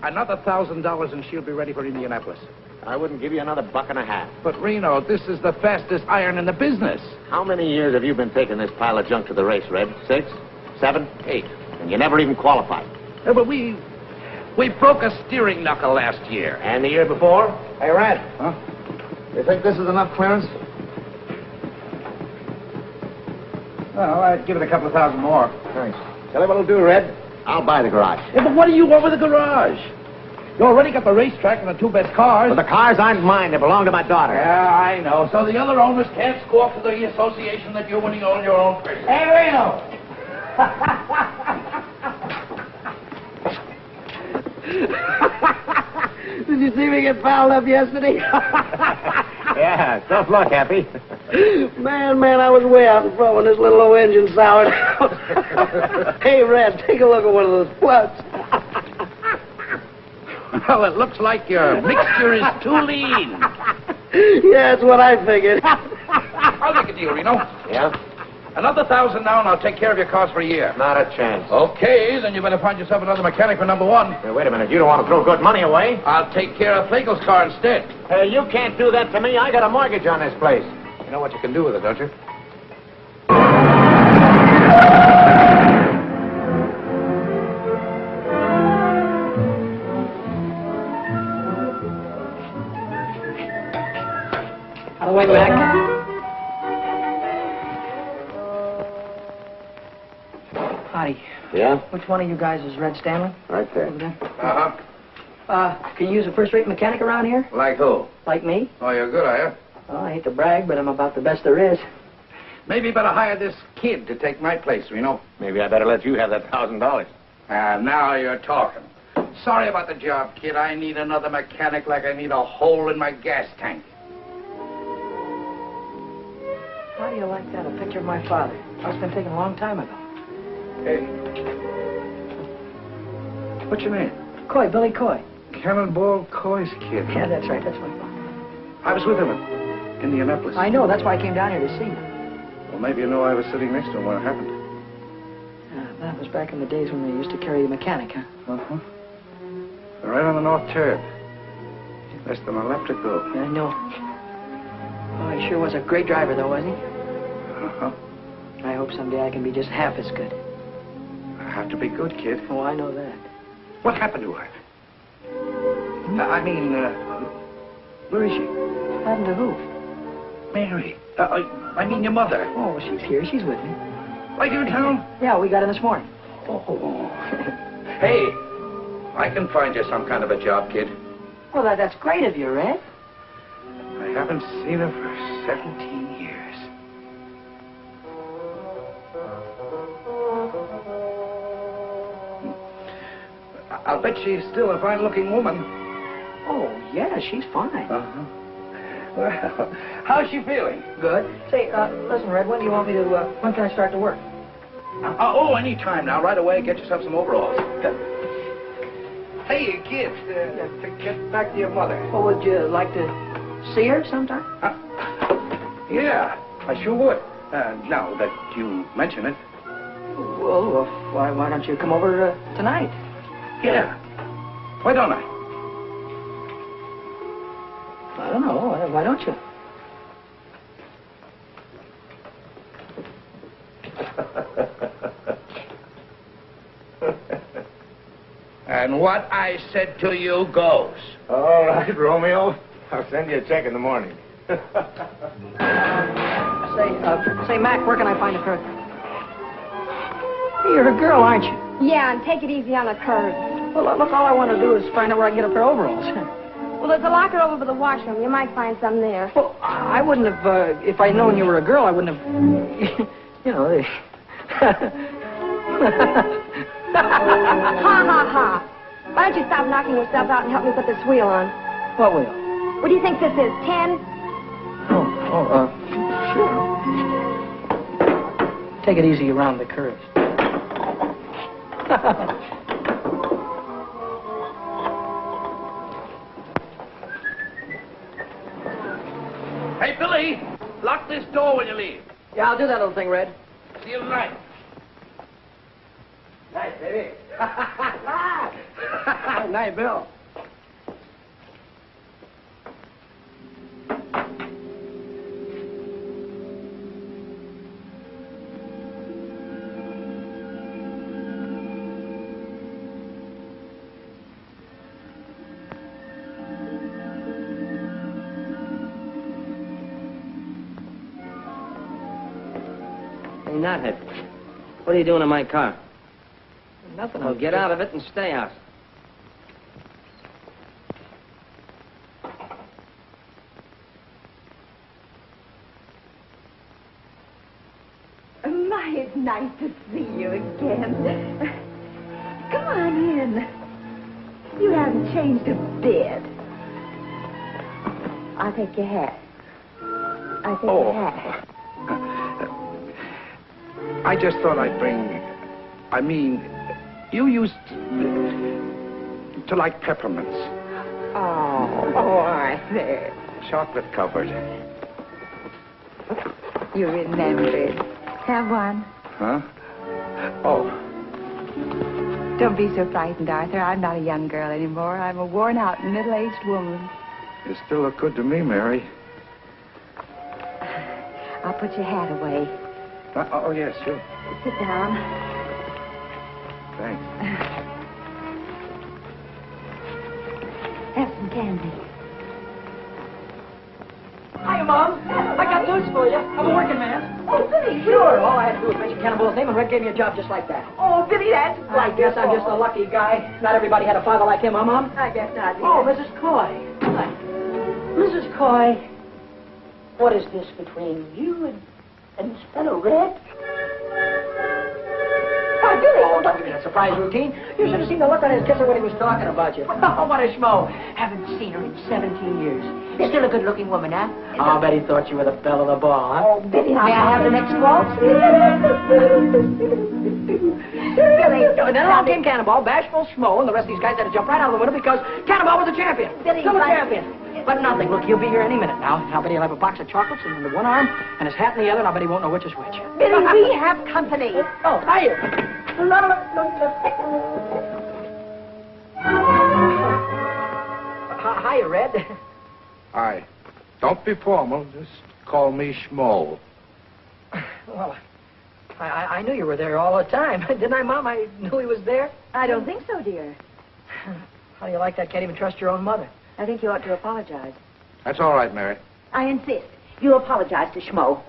Another $1,000 and she'll be ready for Indianapolis. I wouldn't give you another $1.50. But, Reno, this is the fastest iron in the business. How many years have you been taking this pile of junk to the race, Red? 6, 7, 8. And you never even qualified. Yeah, but we broke a steering knuckle last year. And the year before? Hey, Red. Huh? You think this is enough clearance? Well, I'd give it a couple of thousand more. Thanks. Tell you what I'll do, Red. I'll buy the garage. Yeah, but what do you want with the garage? You already got the racetrack and the 2 best cars. But the cars aren't mine. They belong to my daughter. Yeah, I know. So the other owners can't squawk to the association that you're winning on your own place. Hey, Reno! Did you see me get fouled up yesterday? Yeah, tough luck, Happy. Man, I was way out in front when this little old engine soured out. Hey, Red, take a look at one of those plugs. Well, it looks like your mixture is too lean. Yeah, that's what I figured. I'll make a deal, Reno. Yeah? Another $1,000 now, and I'll take care of your cars for a year. Not a chance. Okay, then you better find yourself another mechanic for number 1. Hey, wait a minute. You don't want to throw good money away. I'll take care of Flagel's car instead. Hey, you can't do that to me. I got a mortgage on this place. You know what you can do with it, don't you? Out of the way, Mac. Howdy. Yeah? Which one of you guys is Red Stanley? Right there. Over there. Uh-huh. Can you use a first-rate mechanic around here? Like who? Like me? Oh, you're good, are you? Well, I hate to brag, but I'm about the best there is. Maybe you better hire this kid to take my place, Reno. Maybe I better let you have that $1,000. Now you're talking. Sorry about the job, kid. I need another mechanic like I need a hole in my gas tank. How do you like that? A picture of my father. Must have been taken a long time ago. Hey. What's your name? Coy, Billy Coy. Cannonball Coy's kid. Yeah, that's right. That's my father. I was with him in Indianapolis. I know. That's why I came down here to see you. Well, maybe you know I was sitting next to him when it happened. That was back in the days when they used to carry the mechanic, huh? Uh-huh. Right on the north turn. Less than a lap to go. I know. Oh, he sure was a great driver, though, wasn't he? Uh-huh. I hope someday I can be just half as good. I have to be good, kid. Oh, I know that. What happened to her? Where is she? Happened to who? Mary. I mean your mother. Oh, well, she's here. She's with me. Right here in town? Yeah, we got in this morning. Oh. Hey, I can find you some kind of a job, kid. Well, that's great of you, Red. I haven't seen her for 17 years. I'll bet she's still a fine-looking woman. Oh, yeah, she's fine. Uh-huh. Well, how's she feeling? Good. Say, listen, Red, when do you want me to, when can I start to work? Any time now. Right away, get yourself some overalls. Hey, kids, to get back to your mother. Well, would you like to see her sometime? Yeah, I sure would. Now that you mention it. Well, why don't you come over tonight? Yeah. Why don't I? I don't know. Why don't you? And what I said to you goes. All right, Romeo. I'll send you a check in the morning. Say, Mac, where can I find a curve? Hey, you're a girl, aren't you? Yeah, and take it easy on the curve. Well, look, all I want to do is find out where I can get a pair of overalls. Well, there's a locker over by the washroom. You might find some there. Well, I wouldn't have, if I'd known you were a girl, I wouldn't have, you know, they... Ha, ha, ha. Why don't you stop knocking yourself out and help me put this wheel on? What wheel? What do you think this is, 10? Sure. Take it easy around the curves. Hey, Billy, lock this door when you leave. Yeah, I'll do that little thing, Red. See you tonight. Nice, baby. Nice, Bill. Hey, Knothead, what are you doing in my car? Nothing. Well, get out of it and stay out. My, it's nice to see you again. Come on in. You haven't changed a bit. I'll take your hat. I'll take your hat. I just thought I'd bring... I mean, you used to like peppermints. Oh, Arthur. Chocolate covered. You remembered. Have one. Huh? Oh. Don't be so frightened, Arthur. I'm not a young girl anymore. I'm a worn-out, middle-aged woman. You still look good to me, Mary. I'll put your hat away. Oh, yes, sure. Sit down. Thanks. Have some candy. Hiya, Mom. I got news for you. I'm a working man. Oh, Billy. Sure. All I had to do was mention Cannonball's name, and Red gave me a job just like that. Oh, Billy, that's I guess I'm just a lucky guy. Not everybody had a father like him, huh, Mom? I guess not. Oh, Mrs. Coy. Hi. Mrs. Coy, what is this between you and this fellow Red? Why, Billy! Oh, don't give me that surprise routine. You should have seen the look on his kisser when he was talking about you. Oh, what a schmo. Haven't seen her in 17 years. Still a good-looking woman, huh? I'll bet he thought you were the belle of the ball, huh? Oh, Billy, May I have the next waltz? Billy. And then along came Cannonball, bashful schmo, and the rest of these guys had to jump right out of the window because Cannonball was the champion. Billy, Still a but- champion. But nothing. Look, he'll be here any minute now. I'll bet he'll have a box of chocolates in one arm and his hat in the other, and I bet he won't know which is which. Billy, we have company. Oh, hiya. Hiya, Red. Hi. Don't be formal. Just call me Schmo. Well, I knew you were there all the time. Didn't I, Mom? I knew he was there. I don't think so, dear. How do you like that? Can't even trust your own mother. I think you ought to apologize. That's all right, Mary. I insist. You apologize to Schmo.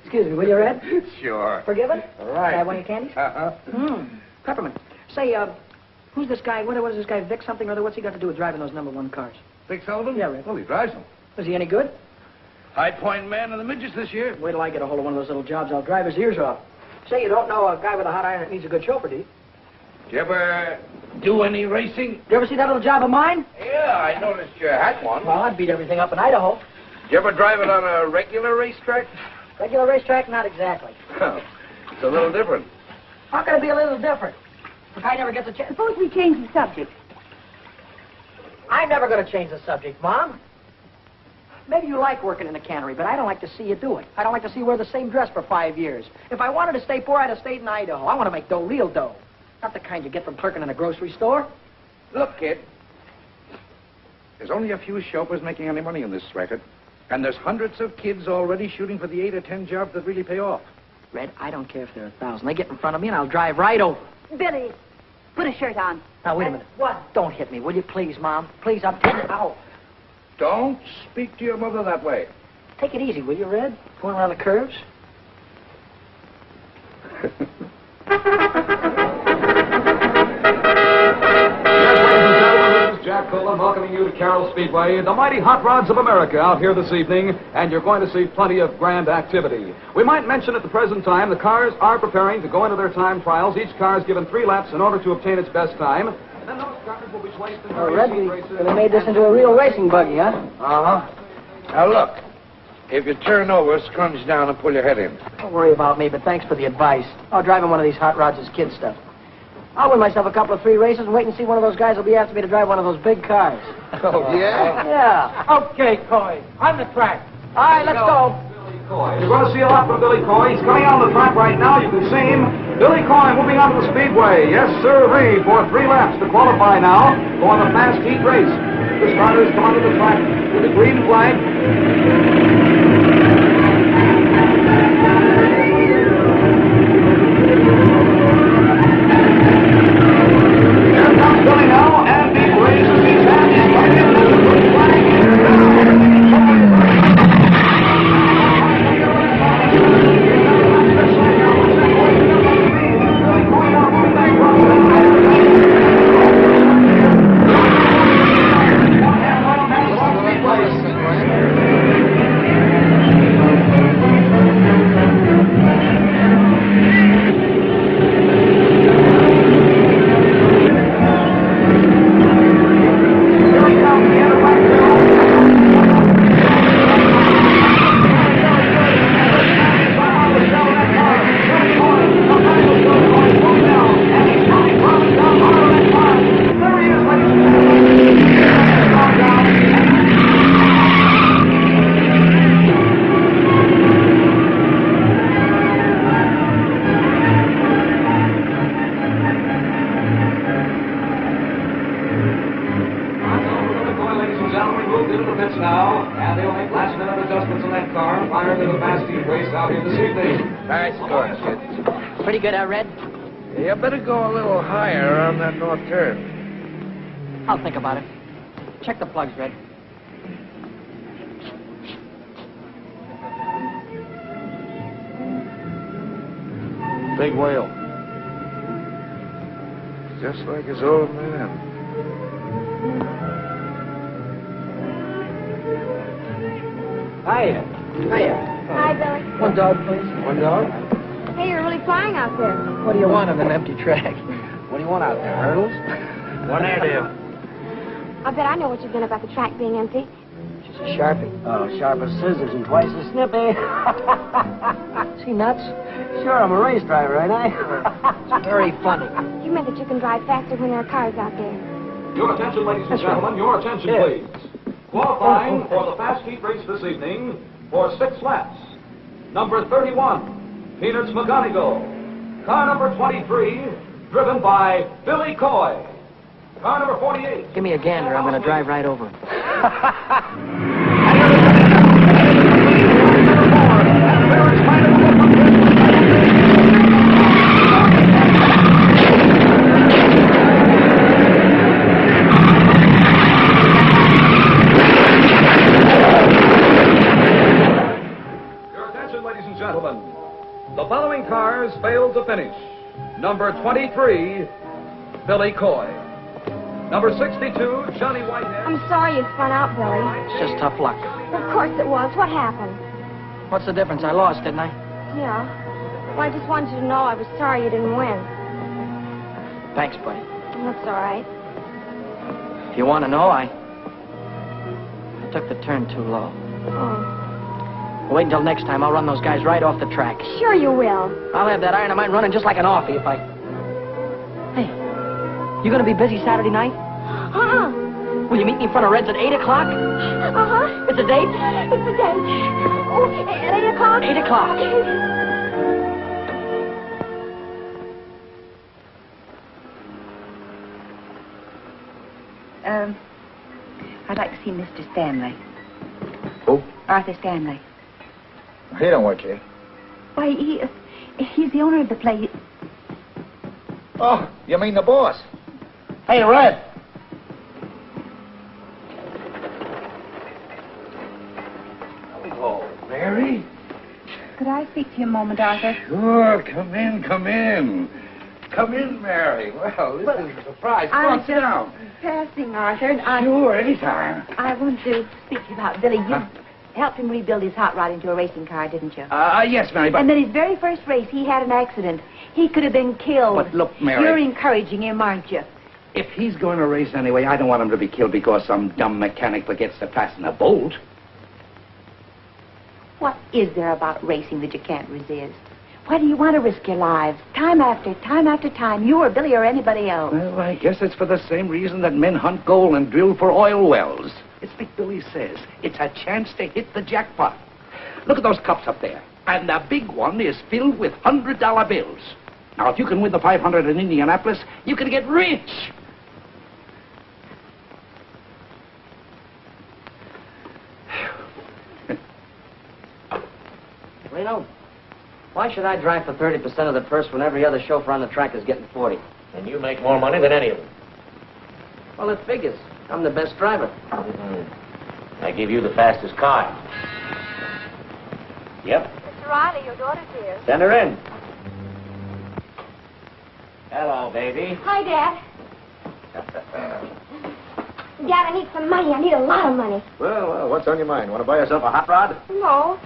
Excuse me, will you, Red? Sure. Forgiven? All right. Can I have one of your candies? Uh-huh. Peppermint. Say, who's this guy? What is this guy, Vic something or other? What's he got to do with driving those #1 cars? Vic Sullivan? Yeah, Red. Well, he drives them. Is he any good? High Point man of the midgets this year. Wait till I get a hold of one of those little jobs. I'll drive his ears off. Say, you don't know a guy with a hot iron that needs a good chauffeur, do you? Did you ever do any racing? You ever see that little job of mine? Yeah, I noticed you had one. Well, I'd beat everything up in Idaho. Did you ever drive it on a regular racetrack? Regular racetrack? Not exactly. Oh, it's a little different. How can it be a little different? The guy never gets a chance. Suppose we change the subject. I'm never going to change the subject, Mom. Maybe you like working in a cannery, but I don't like to see you do it. I don't like to see you wear the same dress for 5 years. If I wanted to stay poor, I'd have stayed in Idaho. I want to make dough, real dough. Not the kind you get from clerking in a grocery store. Look, kid. There's only a few chauffeurs making any money in this racket. And there's hundreds of kids already shooting for the 8 or 10 jobs that really pay off. Red, I don't care if there are 1,000. They get in front of me and I'll drive right over. Billy, put a shirt on. Now, wait a minute. What? Don't hit me, will you, please, Mom? Please, I'm telling you. Ow. Don't speak to your mother that way. Take it easy, will you, Red? Going around the curves. Jack Colan welcoming you to Carroll Speedway, the mighty hot rods of America out here this evening, and you're going to see plenty of grand activity. We might mention at the present time the cars are preparing to go into their time trials. Each car is given 3 laps in order to obtain its best time. And then those cars will be placed in Red, racing we races. made this into a real racing buggy, huh? Uh-huh. Now, look. If you turn over, scrunch down, and pull your head in. Don't worry about me, but thanks for the advice. Oh, driving one of these hot rods is kid stuff. I'll win myself a couple of 3 races and wait and see one of those guys will be after me to drive one of those big cars. Oh, yeah? Yeah. Okay, Coy. On the track. All right, let's go. Billy Coy. You're going to see a lot from Billy Coy. He's coming on the track right now. You can see him. Billy Coy moving on to the speedway. Yes, sir, for 3 laps to qualify now for the fast heat race. The starters come onto the track with the green flag. Here comes Billy now, and he raises his hand and right into the green flag. Now, and they'll make last-minute adjustments in that car prior to the fast heat race out here this evening. Nice going, kid. Pretty good, Red? You better go a little higher on that north turn. I'll think about it. Check the plugs, Red. Big whale. Just like his old man. Hiya. Hi, Billy. One dog, please. One dog? Hey, you're really flying out there. What do you want on an empty track? What do you want out there, hurdles? One airdeal. I bet I know what you've been about the track being empty. She's a Sharpie. Oh, sharp as scissors and twice as snippy. Is he nuts? Sure, I'm a race driver, ain't I? It's very funny. You meant that you can drive faster when there are cars out there. Your attention, ladies and gentlemen, your attention, please. Qualifying for the fast heat race this evening for 6 laps. Number 31, Peanuts McGonigal. Car number 23, driven by Billy Coy. Car number 48. Give me a gander. I'm going to drive right over him. Gentlemen, the following cars failed to finish. Number 23, Billy Coy. Number 62, Johnny Whitehead. I'm sorry you spun out, Billy. It's just tough luck. Of course it was. What happened? What's the difference? I lost, didn't I? Yeah. Well, I just wanted you to know I was sorry you didn't win. Thanks, buddy. That's all right. If you want to know, I took the turn too low. Oh. Wait until next time. I'll run those guys right off the track. Sure you will. I'll have that iron of mine running just like an offie if I... Hey, you going to be busy Saturday night? Uh-uh. Will you meet me in front of Red's at 8 o'clock? Uh-huh. It's a date? It's a date. Oh, at 8 o'clock? 8 o'clock. I'd like to see Mr. Stanley. Who? Arthur Stanley. He don't work here. Why, he's the owner of the place. Oh, you mean the boss? Hey, Red. Hello, Mary. Could I speak to you a moment, Arthur? Sure, come in, come in. Come in, Mary. Well, this is a surprise. Come on, sit down. Passing, Arthur, and Sure, anytime. I want to speak to you about Billy. You helped him rebuild his hot rod into a racing car, didn't you? Yes, Mary, but... And then his very first race, he had an accident. He could have been killed. But look, Mary... You're encouraging him, aren't you? If he's going to race anyway, I don't want him to be killed because some dumb mechanic forgets to fasten a bolt. What is there about racing that you can't resist? Why do you want to risk your lives? Time after time, you or Billy or anybody else. Well, I guess it's for the same reason that men hunt gold and drill for oil wells. It's like Billy says, it's a chance to hit the jackpot. Look at those cups up there. And the big one is filled with $100 bills. Now, if you can win the 500 in Indianapolis, you can get rich. Reno, why should I drive for 30% of the purse when every other chauffeur on the track is getting 40? And you make more money than any of them. Well, it figures. I'm the best driver. I give you the fastest car. Yep. Mr. Riley, your daughter's here. Send her in. Hello, baby. Hi, Dad. Dad, I need some money. I need a lot of money. Well, what's on your mind? Want to buy yourself a hot rod? No.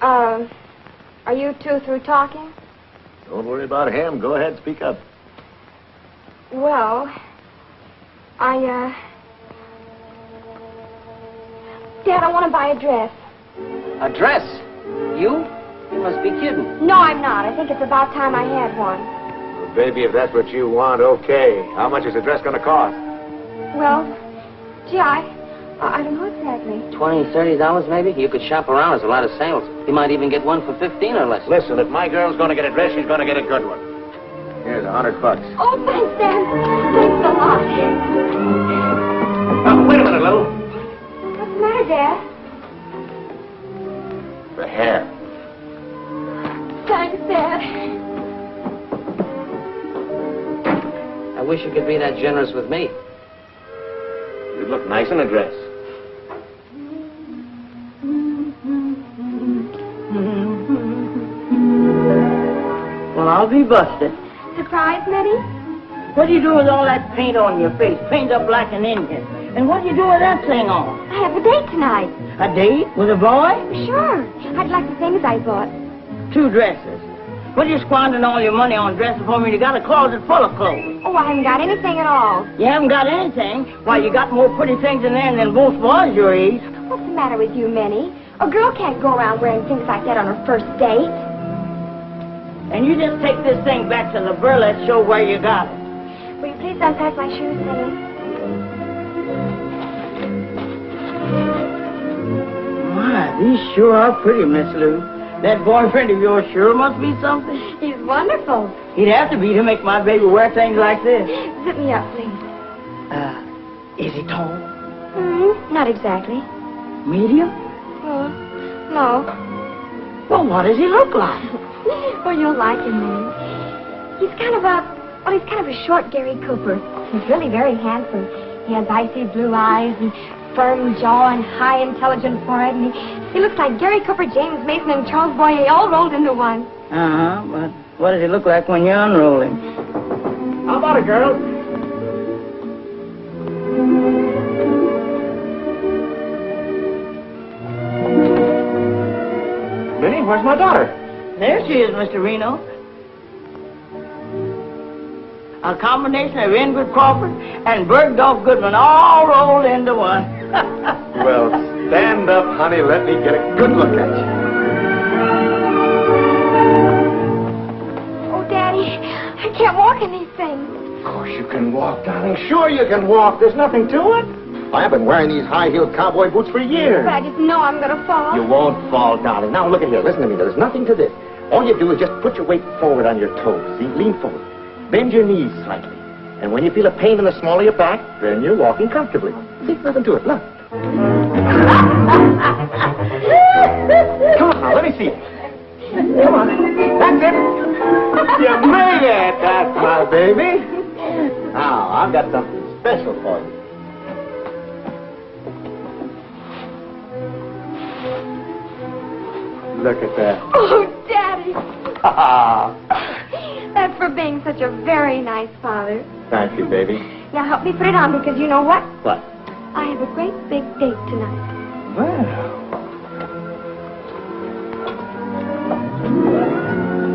Are you two through talking? Don't worry about him. Go ahead, speak up. Well, Dad, I want to buy a dress. A dress? You? You must be kidding. No, I'm not. I think it's about time I had one. Well, baby, if that's what you want, okay. How much is the dress going to cost? Well, gee, I don't know exactly. $20, $30 maybe? You could shop around. There's a lot of sales. You might even get one for 15 or less. Listen, if my girl's going to get a dress, she's going to get a good one. Here's $100. Oh, thanks, Dad. Thanks a lot. Oh, wait a minute, Lou. What's the matter, Dad? The hair. Thanks, Dad. I wish you could be that generous with me. You'd look nice in a dress. Well, I'll be busted. Surprise, Mitty? What do you do with all that paint on your face? Paint up like an Indian. And what do you do with that thing on? I have a date tonight. A date with a boy? Sure. I'd like the things I bought. 2 dresses. What are you squandering all your money on dresses for when you got a closet full of clothes? Oh, I haven't got anything at all. You haven't got anything? Why, you got more pretty things in there than most boys your age. What's the matter with you, Minnie? A girl can't go around wearing things like that on her first date. And you just take this thing back to the burlesque show where you got it. Will you please unpack my shoes, Minnie? My, these sure are pretty, Miss Lou. That boyfriend of yours sure must be something. He's wonderful. He'd have to be to make my baby wear things like this. Sit me up, please. Is he tall? Not exactly. Medium? No. Well, what does he look like? Well, you'll like him, Minnie. He's kind of a short Gary Cooper. He's really very handsome. He has icy blue eyes and firm jaw and high, intelligent forehead, and he looks like Gary Cooper, James Mason, and Charles Boyer all rolled into one. But what does he look like when you unroll him? How about it, girl? Minnie, where's my daughter? There she is, Mr. Reno. A combination of Ingrid Crawford and Bergdorf Goodman all rolled into one. Well, stand up, honey. Let me get a good look at you. Oh, Daddy, I can't walk in these things. Of course you can walk, darling. Sure you can walk. There's nothing to it. I've been wearing these high-heeled cowboy boots for years. But I just know I'm going to fall. You won't fall, darling. Now, look at here. Listen to me. There's nothing to this. All you do is just put your weight forward on your toes. See? Lean forward. Bend your knees slightly. And when you feel a pain in the small of your back, then you're walking comfortably. See? Nothing to it. Look. Come on now. Let me see it. Come on. That's it. You made it. That's my baby. Now, I've got something special for you. Look at that. Oh, Daddy. That's for being such a very nice father. Thank you, baby. Now help me put it on because you know what? What? I have a great big date tonight.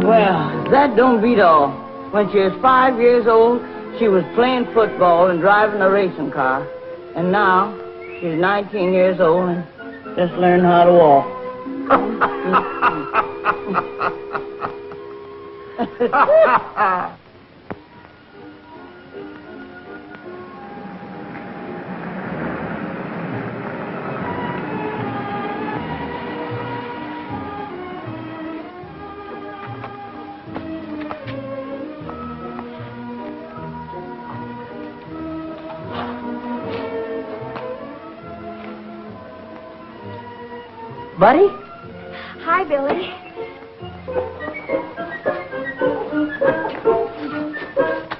Well, that don't beat all. When she was 5 years old, she was playing football and driving a racing car. And now, she's 19 years old and just learned how to walk. Buddy? Hi, Billy.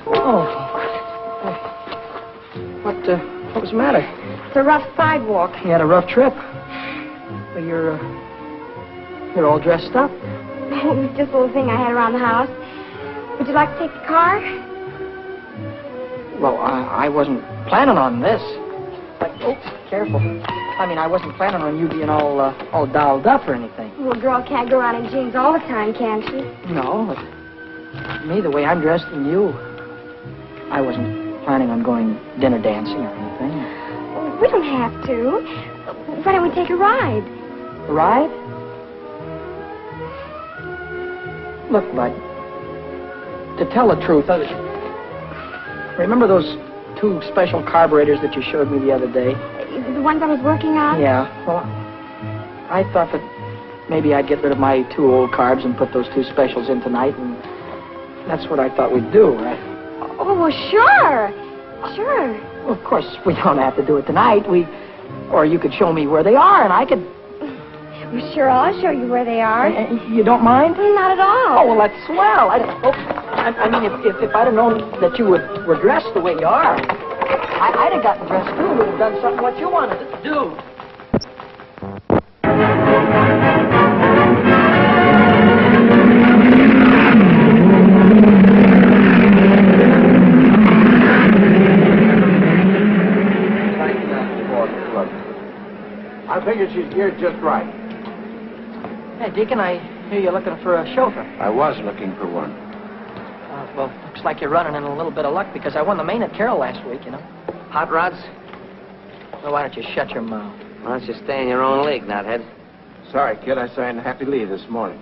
Oh. What was the matter? It's a rough sidewalk. You had a rough trip. Well, you're all dressed up. It was just a little thing I had around the house. Would you like to take the car? Well, I wasn't planning on this. Like, oh, careful. I mean, I wasn't planning on you being all dolled up or anything. Well, a girl can't go around in jeans all the time, can she? No, but me, the way I'm dressed and you, I wasn't planning on going dinner dancing or anything. We don't have to. Why don't we take a ride? A ride? Look, Bud, to tell the truth, remember those 2 special carburetors that you showed me the other day? The ones I was working on? Yeah, well, I thought that maybe I'd get rid of my 2 old carbs and put those 2 specials in tonight, and that's what I thought we'd do, right? Oh, well, sure. Sure. Well, of course, we don't have to do it tonight. Or you could show me where they are, and I could... Well, sure, I'll show you where they are. You don't mind? Not at all. Oh, well, that's swell. I mean, if I'd have known that you were dressed the way you are, I'd have gotten dressed, too. We'd have done something what you wanted us to do. I figured she's geared just right. Hey, Deacon, I hear you're looking for a chauffeur. I was looking for one. Well, looks like you're running in a little bit of luck because I won the main at Carroll last week, you know. Hot rods? Well, why don't you shut your mouth? Why don't you stay in your own league, Knothead? Sorry, kid, I signed Happy Lee this morning.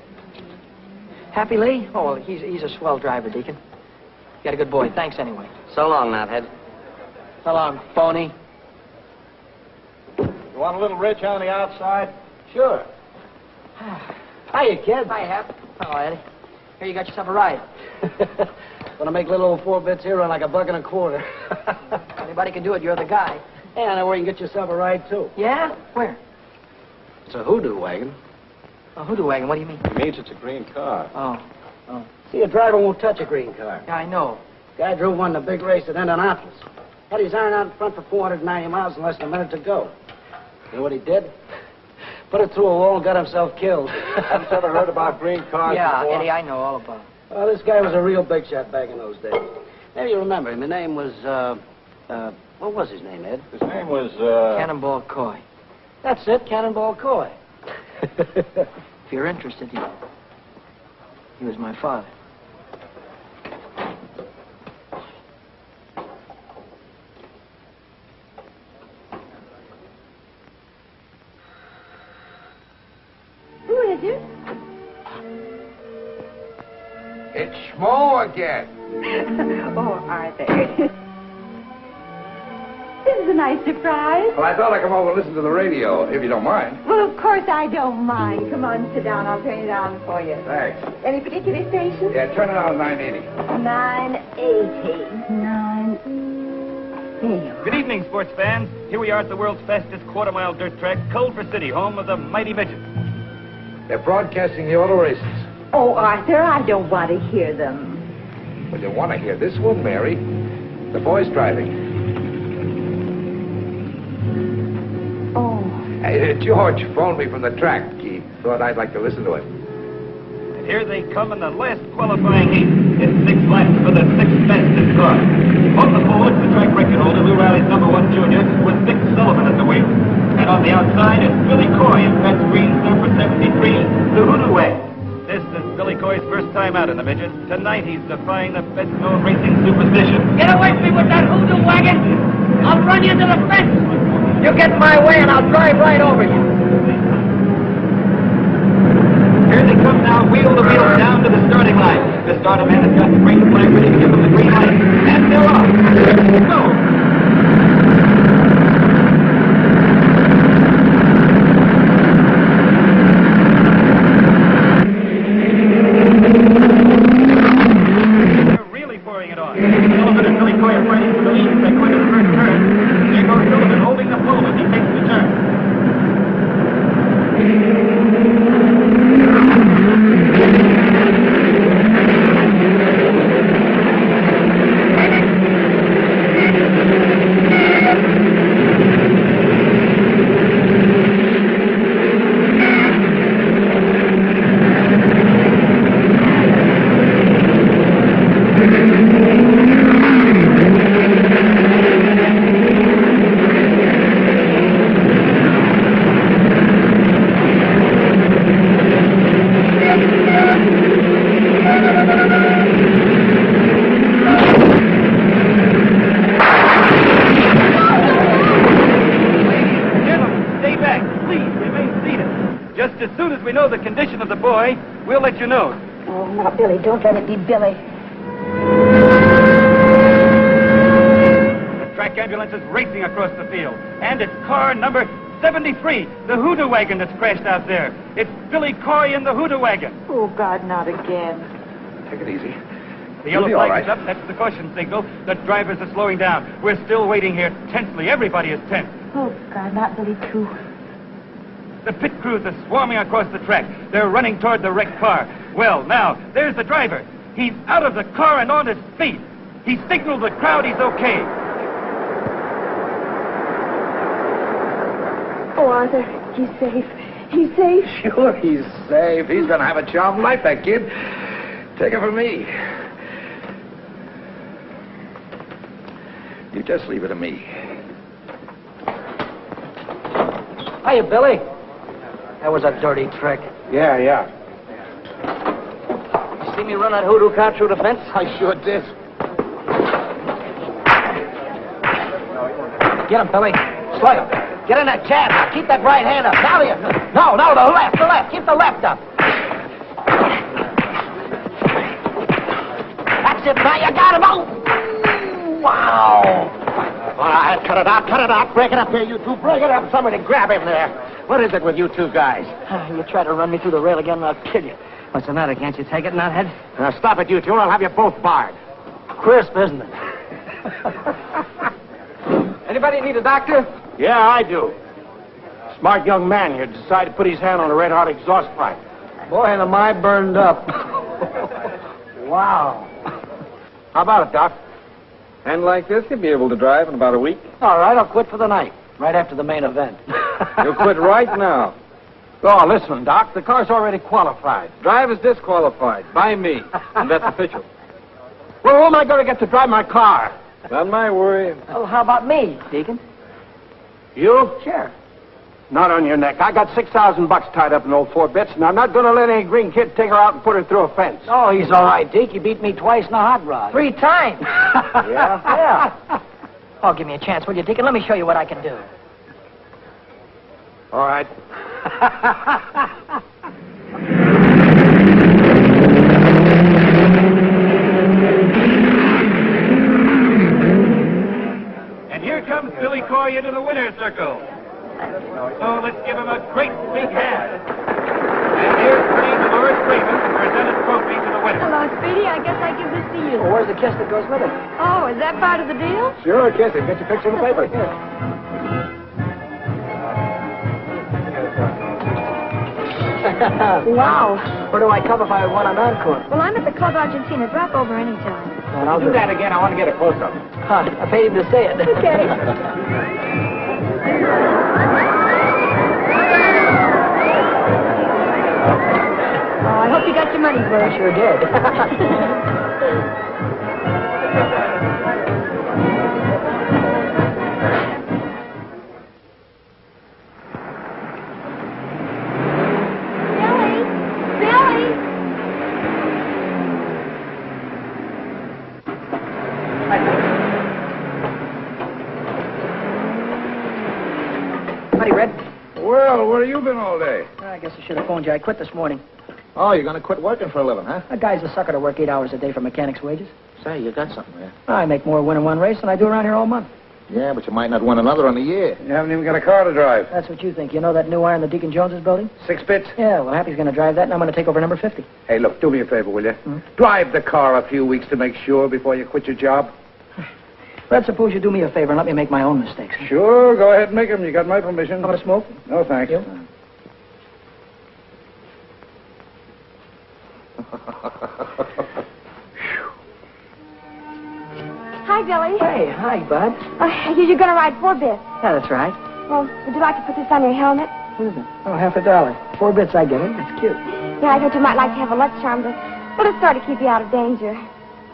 Happy Lee? Oh, well, he's a swell driver, Deacon. You got a good boy. Thanks anyway. So long, Knothead. So long, phony. You want a little rich on the outside? Sure. Hiya, kid. Hiya, Hap. Hello, Eddie. Here, you got yourself a ride. Gonna make little old 4 bits here run like $1.25. Anybody can do it. You're the guy. Yeah, I know where you can get yourself a ride, too. Yeah? Where? It's a hoodoo wagon. A hoodoo wagon. What do you mean? It means it's a green car. Oh. See, a driver won't touch a green car. Yeah, I know. Guy drove one in a big race at Indianapolis. Had his iron out in front for 490 miles in less than a minute to go. You know what he did? Put it through a wall and got himself killed. Haven't you ever heard about green cars Yeah, before? Eddie, I know all about it. Well, this guy was a real big shot back in those days. Maybe you remember him. His name was, what was his name, Ed? His name was, Cannonball Coy. That's it, Cannonball Coy. If you're interested, he was my father. Who is it? It's Schmo again. Oh, Arthur. This is a nice surprise. Well, I thought I'd come over and listen to the radio, if you don't mind. Well, of course I don't mind. Come on, sit down. I'll turn it on for you. Thanks. Any particular station? Yeah, turn it on 980. 980. 9. There you are. Good evening, sports fans. Here we are at the world's fastest quarter-mile dirt track, Culver City, home of the mighty midgets. They're broadcasting the auto races. Oh, Arthur, I don't want to hear them. Well, you want to hear this one, Mary. The boys driving. Oh. George phoned me from the track. He thought I'd like to listen to it. And here they come in the last qualifying heat. It's 6 laps for the 6th fastest car. On the forward, the track record holder, who rallies #1 junior, with Vic Sullivan at the wheel. And on the outside, it's Billy Coy in Pat's green number 73, the Hoodoo Wagon. This is Billy Coy's first time out in the midget. Tonight he's defying the best-known racing superstition. Get away from me with that hoodoo wagon! I'll run you to the fence! You get in my way and I'll drive right over you. Here they come now, wheel to wheel down to the starting line. The starter man has got the green flag ready to give them the green light. And they're off. Go! Sullivan and Billy Coy are fighting for the lead as they go into the first turn. There goes Sullivan holding the pole as he takes the turn. position of the boy, we'll let you know. Oh, now, Billy, don't let it be Billy. The track ambulance is racing across the field, and it's car number 73, the hoodoo wagon that's crashed out there. It's Billy Coy in the hoodoo wagon. Oh, God, not again. Take it easy. The yellow You'll be all flag is right. up. That's the caution signal. The drivers are slowing down. We're still waiting here tensely. Everybody is tense. Oh, God, not Billy, too. The pit crews are swarming across the track. They're running toward the wrecked car. Well, now, there's the driver. He's out of the car and on his feet. He signaled the crowd he's okay. Oh, Arthur, he's safe. He's safe. Sure, he's safe. He's going to have a charmed life, that kid. Take it from me. You just leave it to me. Hiya, Billy. That was a dirty trick. Yeah. You see me run that hoodoo car through the fence? I sure did. Get him, Billy. Slide him. Get in that cab. Now, keep that right hand up. Now, no, the left. Keep the left up. That's it, now you got him. Oh! Wow. All right, cut it out. Break it up here, you two. Break it up. Somebody grab him there. What is it with you two guys? You try to run me through the rail again, and I'll kill you. What's the matter? Can't you take it, nuthead? Now, stop it, you two, or I'll have you both barred. Crisp, isn't it? Anybody need a doctor? Yeah, I do. Smart young man here decided to put his hand on a red-hot exhaust pipe. Boy, and am I burned up. Wow. How about it, Doc? And like this, you'll be able to drive in about a week. All right, I'll quit for the night, right after the main event. You'll quit right now. Oh, listen, Doc, the car's already qualified. Driver's disqualified by me, and that's official. Well, who am I going to get to drive my car? Not my worry. Well, how about me, Deacon? You? Sure. Not on your neck. I got $6,000 tied up in old 4-bits, and I'm not going to let any green kid take her out and put her through a fence. Oh, he's all right, Deke. He beat me twice in a hot rod. 3 times. Yeah? Oh, give me a chance, will you, Deacon? Let me show you what I can do. All right. And here comes Billy Coy into the winner's circle. So let's give him a great big hand. And here's Queen Dolores Raven to present his trophy to the winner. Hello, Speedy. I guess I give this to you. Well, where's the kiss that goes with it? Oh, is that part of the deal? Sure, kiss him. Get your picture in the paper. Wow. Where do I come if I want an encore? Well, I'm at the Club Argentina. Drop over anytime. Well, I'll Do that again. I want to get a close-up. I paid him to say it. Okay. Oh, I hope you got your money's worth. I sure did. Billy! Howdy, Red. Well, where have you been all day? I guess I should have phoned you. I quit this morning. Oh, you're going to quit working for a living, huh? That guy's a sucker to work 8 hours a day for mechanic's wages. Say, you got something there. I make more winning one race than I do around here all month. Yeah, but you might not win another in a year. You haven't even got a car to drive. That's what you think. You know that new iron that Deacon Jones is building? 6 bits? Yeah, well, Happy's going to drive that, and I'm going to take over number 50. Hey, look, do me a favor, will you? Drive the car a few weeks to make sure before you quit your job. Red, suppose you do me a favor and let me make my own mistakes. Sure, go ahead and make them. You got my permission. Want to smoke? No, thanks. You? Hi, Billy. Hey, hi, bud. You're going to ride 4-bits. Yeah, that's right. Well, would you like to put this on your helmet? What is it? Oh, $50. 4 bits, I get it. It's cute. Yeah, I thought you might like to have a luck charm, but it'll start to keep you out of danger.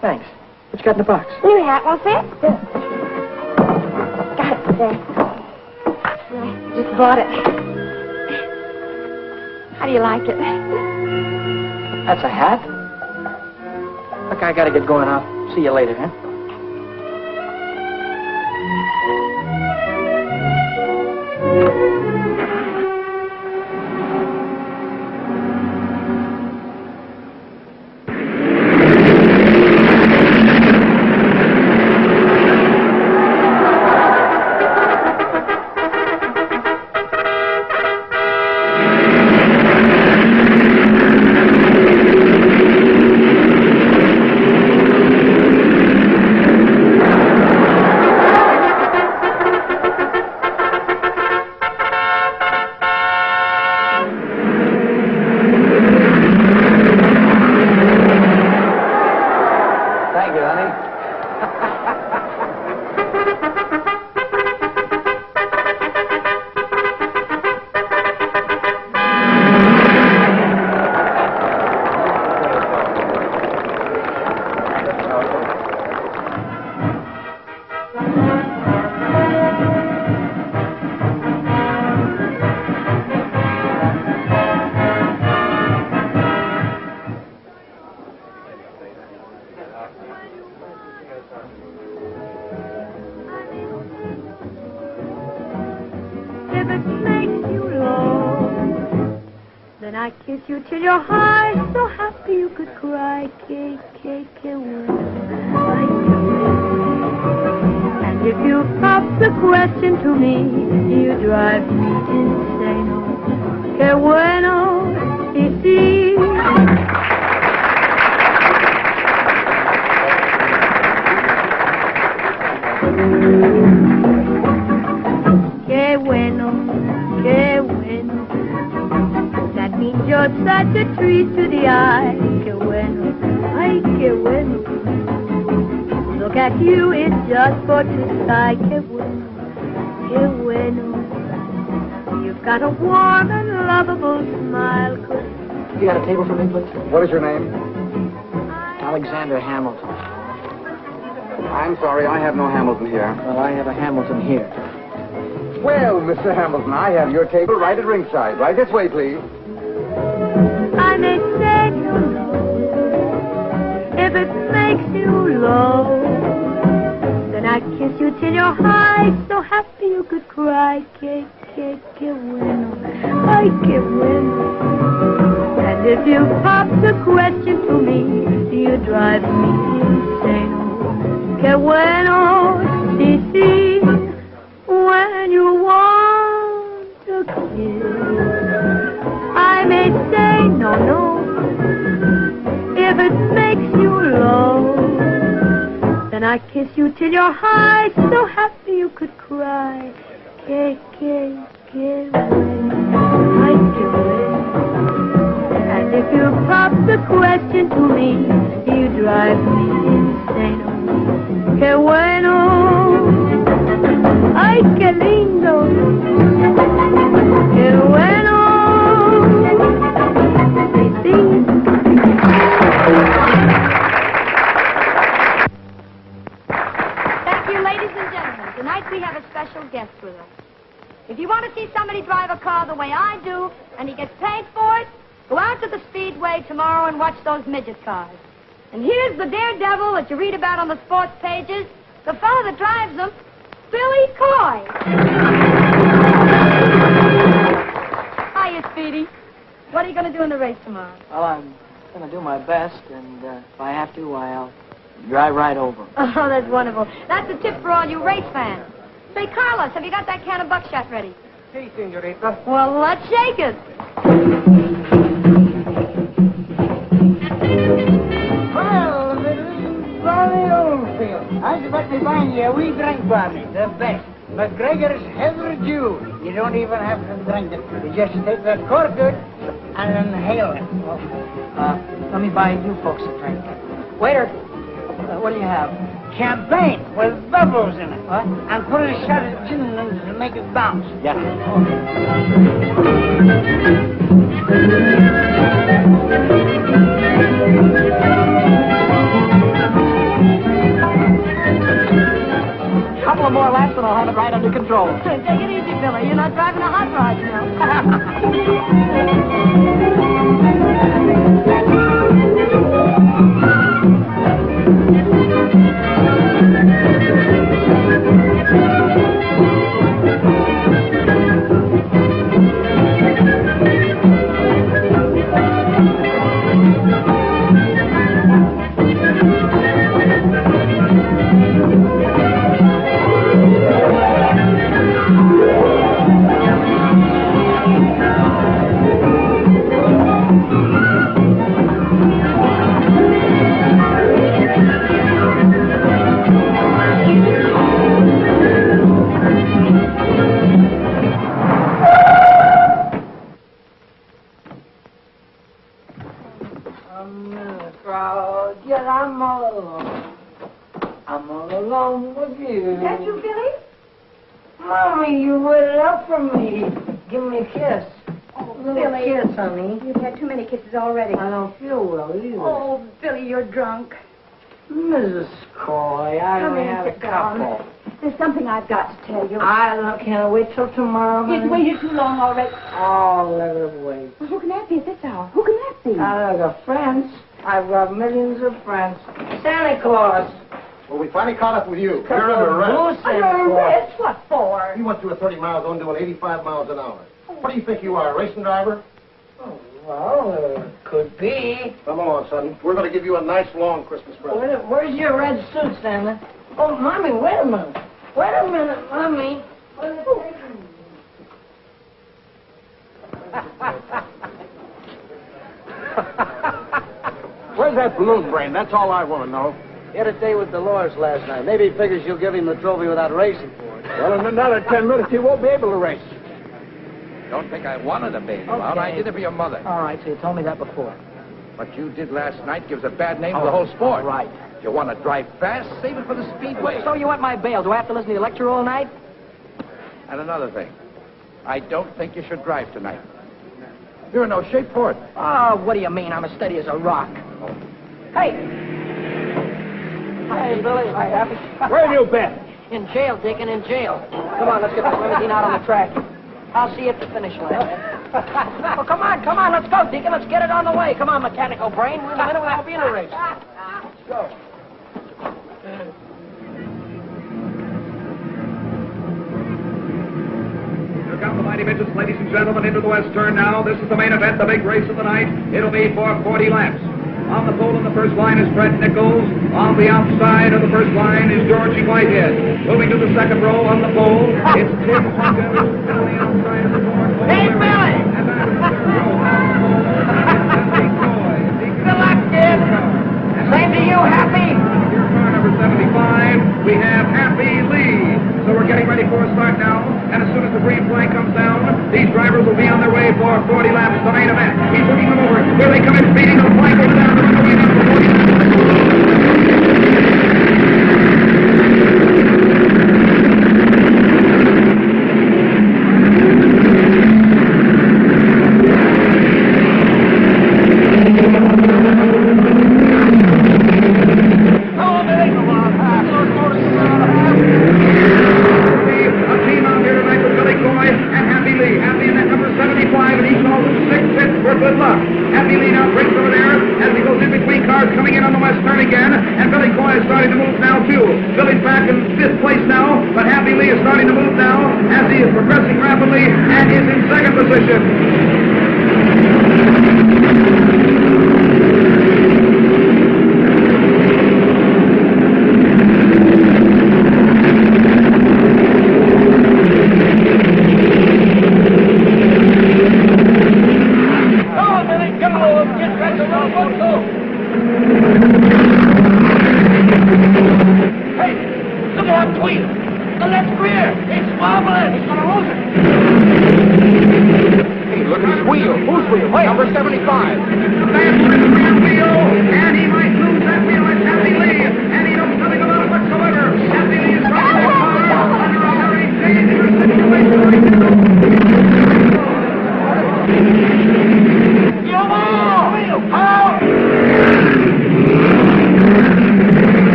Thanks. What you got in the box? New hat, won't fit? Got it there. I just bought it. How do you like it? That's a hat? Look, I got to get going. I'll see you later, huh? kiss you till you're high, so happy you could cry. Bueno. And if you pop the question to me, you drive me insane. Que bueno, sí, sí. Qué bueno, qué bueno. That means you're such a treat to the eye. Qué bueno, ay, qué bueno. Look at you, it's just for to sigh. Qué bueno, qué bueno. You've got a warm and lovable smile. You got a table for me, please? What is your name? Alexander Hamilton. I'm sorry, I have no Hamilton here. Well, I have a Hamilton here. Well, Mr. Hamilton, I have your table right at ringside. Right this way, please. I may say you if it makes you low. Then I kiss you till you're high, so happy you could cry. Que bueno, ay, que bueno. And if you pop the question to me, you drive me insane. Que bueno, sí, sí. When you want to kiss, I may say no, no. If it makes you low, then I kiss you till you're high, so happy you could cry. Que bueno, ay, que bueno. And if you pop the question to me, you drive me insane. Que bueno, ay, qué lindo. Qué bueno. Sí, sí. Thank you, ladies and gentlemen. Tonight we have a special guest with us. If you want to see somebody drive a car the way I do, and he gets paid for it, go out to the Speedway tomorrow and watch those midget cars. And here's the daredevil that you read about on the sports pages, the fellow that drives them, Billy Coy. Hiya, Speedy. What are you going to do in the race tomorrow? Well, I'm going to do my best, and if I have to, I'll drive right over. Oh, that's wonderful. That's a tip for all you race fans. Say, Carlos, have you got that can of buckshot ready? Hey, senorita. Well, let's shake it. Well, Mrs. Barney Oldfield, I expect to find you a wee drink for me, the best. McGregor's Heather Dew. You don't even have to drink it. You just take that cork out and inhale it. Let me buy you folks a drink. Waiter, what do you have? Champagne with bubbles in it. What? And put a shot of gin in it to make it bounce. Yeah. Couple of more laps and I'll have it right under control. Take it easy, Billy. You're not driving a hot rod, you know. I'm all alone with you. Is that you, Billy? Mommy, you waited up for me. Give me a kiss. Oh, Little Billy. kiss, honey. You've had too many kisses already. I don't feel well either. Oh, Billy, you're drunk. Mrs. Coy, I Come only in, have a sit down. couple. There's something I've got to tell you. Can't wait till tomorrow, honey. You've waited too long already. Oh, let her wait. Well, who can that be at this hour? Who can that be? I've got friends. I've got millions of friends. Santa Claus. Well, we finally caught up with you. You're under arrest. Under arrest? What for? You went through a 30 mile zone doing 85 miles an hour. What do you think you are, a racing driver? Oh, Well, could be. Come along, son. We're going to give you a nice long Christmas present. Where's your red suit, Stanley? Oh, Mommy, wait a minute. Wait a minute, Mommy. Where's that balloon brain? That's all I want to know. He had a day with Dolores last night. Maybe he figures you'll give him the trophy without racing for it. Well, in another 10 minutes, he won't be able to race. Don't think I wanted a baby, Bob. I did it for your mother. All right, so you told me that before. What you did last night gives a bad name to the whole sport. Right. If you want to drive fast, save it for the speedway. So you want my bail? Do I have to listen to your lecture all night? And another thing, I don't think you should drive tonight. You're in no shape for it. Oh, what do you mean? I'm as steady as a rock. Hey! Hi, Billy. Hi, Happy. Where have you been? In jail, Deacon, in jail. Come on, let's get the limousine out on the track. I'll see you at the finish line. Oh, come on, let's go, Deacon. Let's get it on the way. Come on, mechanical brain. In a minute, we'll be in a race. Let's go. Here come the mighty midgets, ladies and gentlemen, into the west turn now. This is the main event, the big race of the night. It'll be for 40 laps. On the pole in the first line is Fred Nichols. On the outside of the first line is Georgie Whitehead. Moving to the second row on the pole, it's Tim Hunter. And on the outside of the fourth pole, Hey, Billy! Good luck, kid. Same to you, Happy. Here's car number 75. We have Happy Lee. So we're getting ready for a start now. And as soon as the green flag comes down, these drivers will be on their way for 40 laps, the main event. He's looking them over. Here they come in speeding. The flag goes down. They're going in for 40 laps.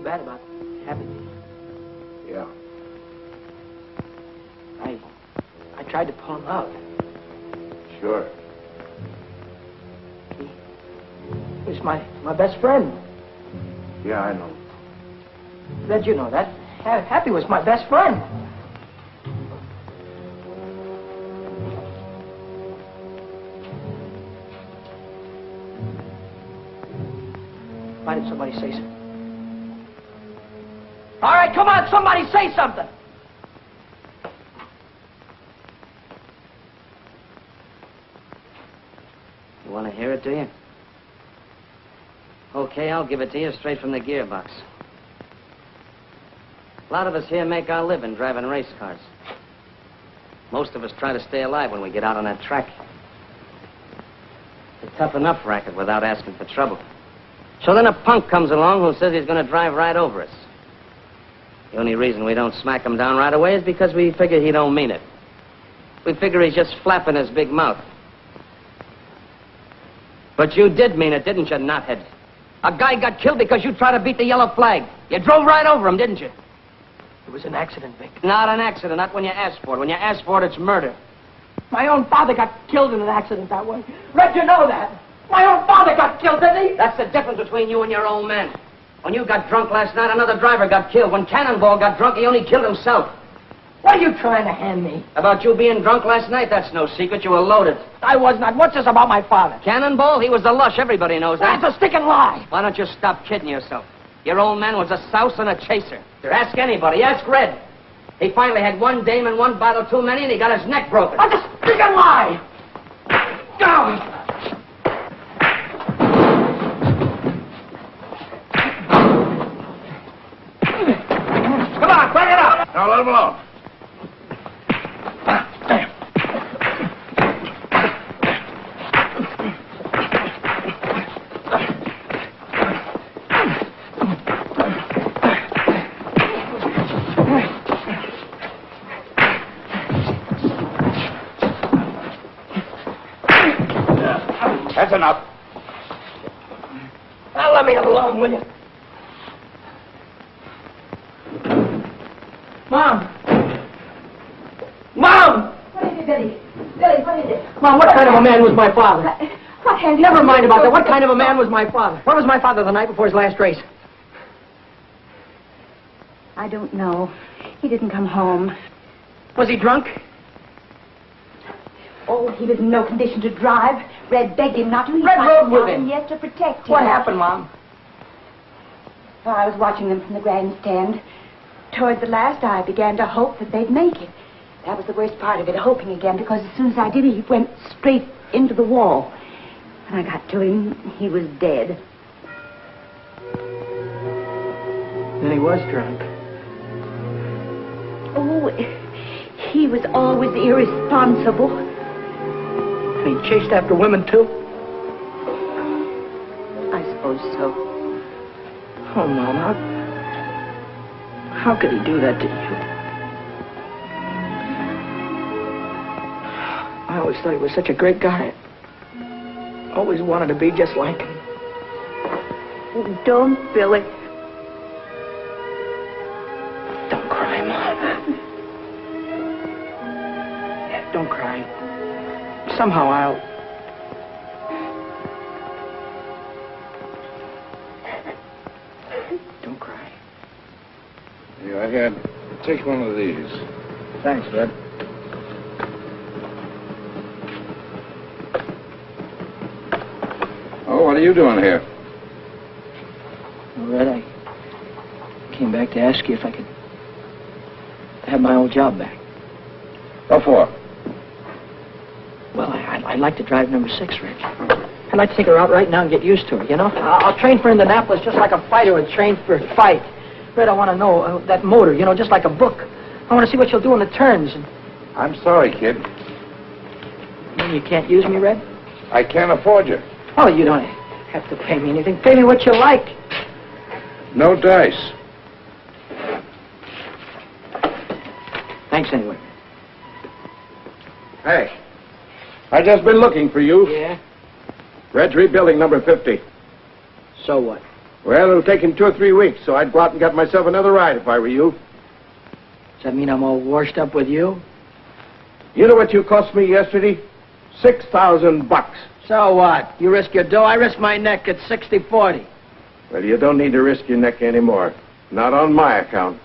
bad about Happy. Yeah. I tried to pull him out. Sure. He was my best friend. Yeah, I know. Red, you know that. Happy was my best friend. Why did somebody say something? All right, come on, somebody say something. You want to hear it, do you? Okay, I'll give it to you straight from the gearbox. A lot of us here make our living driving race cars. Most of us try to stay alive when we get out on that track. It's a tough enough racket without asking for trouble. So then a punk comes along who says he's going to drive right over us. The only reason we don't smack him down right away is because we figure he don't mean it. We figure he's just flapping his big mouth. But you did mean it, didn't you, knothead? A guy got killed because you tried to beat the yellow flag. You drove right over him, didn't you? It was an accident, Vic. Not an accident, not when you asked for it. When you asked for it, it's murder. My own father got killed in an accident that way. Red, you know that. My own father got killed, didn't he? That's the difference between you and your old man. When you got drunk last night, another driver got killed. When Cannonball got drunk, he only killed himself. What are you trying to hand me? About you being drunk last night, that's no secret. You were loaded. I was not. What's this about my father? Cannonball, he was the lush. Everybody knows that. That's a sticking lie. Why don't you stop kidding yourself? Your old man was a souse and a chaser. Ask anybody. Ask Red. He finally had one dame and one bottle too many, and he got his neck broken. That's a sticking lie. Go. Come on, bring it up. Now let him alone. That's enough. Now let me alone, will you? Mom! Mom! What is it, Billy? Billy, what is it? Mom, what kind of a man was my father? What has he... Never mind about that. What kind of a man was my father? Where was my father the night before his last race? I don't know. He didn't come home. Was he drunk? Oh, he was in no condition to drive. Red begged him not to. Red rode with him. Yes, to protect him. What happened, Mom? Well, I was watching them from the grandstand. Toward the last, I began to hope that they'd make it. That was the worst part of it, hoping again, because as soon as I did, he went straight into the wall. When I got to him, he was dead. Then he was drunk. Oh, he was always irresponsible. And he chased after women, too? I suppose so. Oh, Mom, how could he do that to you? I always thought he was such a great guy. Always wanted to be just like him. Don't, Billy. Don't cry, Mom. Don't cry. Somehow I'll... Don't cry. Yeah, here, take one of these. Thanks, Red. Oh, what are you doing here? Well, Red, I came back to ask you if I could have my old job back. What for? Well, I'd like to drive number 6, Red. I'd like to take her out right now and get used to her, you know? I'll train for Indianapolis just like a fighter would train for a fight. Red, I want to know that motor, you know, just like a book. I want to see what you'll do in the turns. And... I'm sorry, kid. You can't use me, Red? I can't afford you. Oh, you don't have to pay me anything. Pay me what you like. No dice. Thanks anyway. Hey, I just been looking for you. Yeah? Red's rebuilding number 50. So what? Well, it'll take him 2 or 3 weeks, so I'd go out and get myself another ride if I were you. Does that mean I'm all washed up with you? You know what you cost me yesterday? $6,000. So what? You risk your dough, I risk my neck at 60-40. Well, you don't need to risk your neck anymore. Not on my account.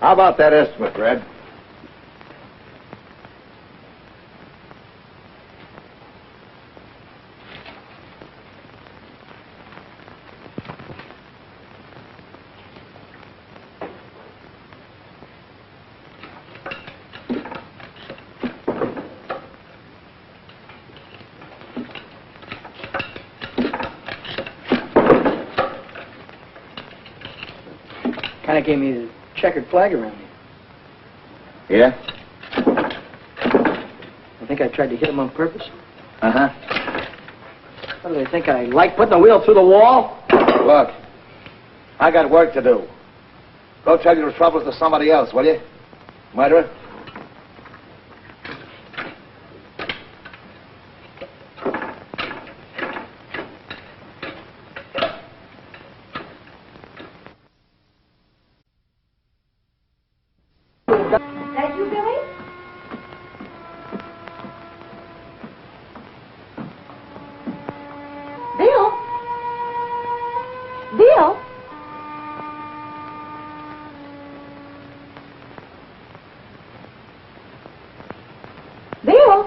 How about that estimate, Red? Kind of gave me the checkered flag around you. Yeah? I think I tried to hit him on purpose. Uh-huh. What do they think? I like putting the wheel through the wall? Look, I got work to do. Go tell your troubles to somebody else, will you? Murderer? That you, Billy? Bill? Bill? Bill?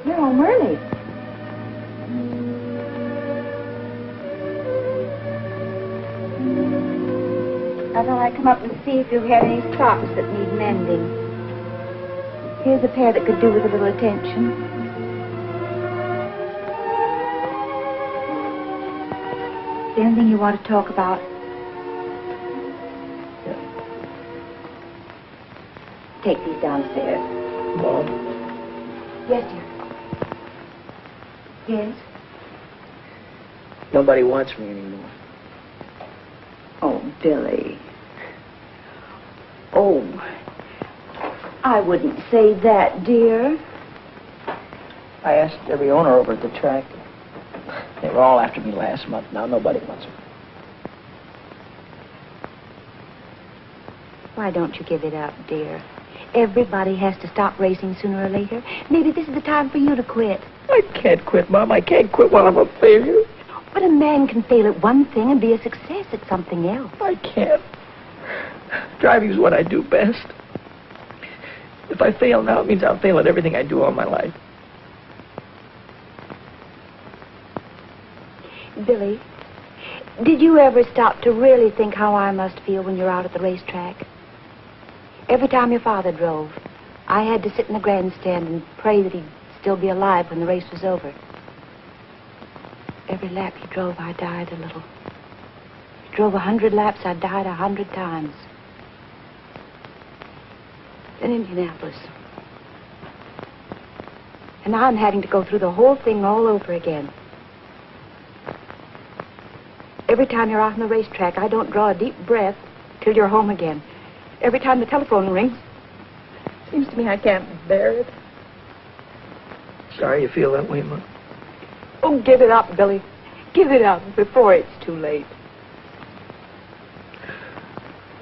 You're home early. I thought I'd come up and see if you had any socks that need mending. Here's a pair that could do with a little attention. Is there anything you want to talk about? Take these downstairs. Mom. Yes, dear. Yes? Nobody wants me anymore. Oh, Billy. Oh, I wouldn't say that, dear. I asked every owner over at the track. They were all after me last month. Now nobody wants me. Why don't you give it up, dear? Everybody has to stop racing sooner or later. Maybe this is the time for you to quit. I can't quit, Mom. I can't quit while I'm a failure. But a man can fail at one thing and be a success at something else. I can't. Driving's what I do best. If I fail now, it means I'll fail at everything I do all my life. Billy, did you ever stop to really think how I must feel when you're out at the racetrack? Every time your father drove, I had to sit in the grandstand and pray that he'd still be alive when the race was over. Every lap he drove, I died a little. He drove 100 laps, I died 100 times. Then Indianapolis. And now I'm having to go through the whole thing all over again. Every time you're out on the racetrack, I don't draw a deep breath till you're home again. Every time the telephone rings, seems to me I can't bear it. Sorry you feel that way, Mom. Oh, give it up, Billy. Give it up before it's too late.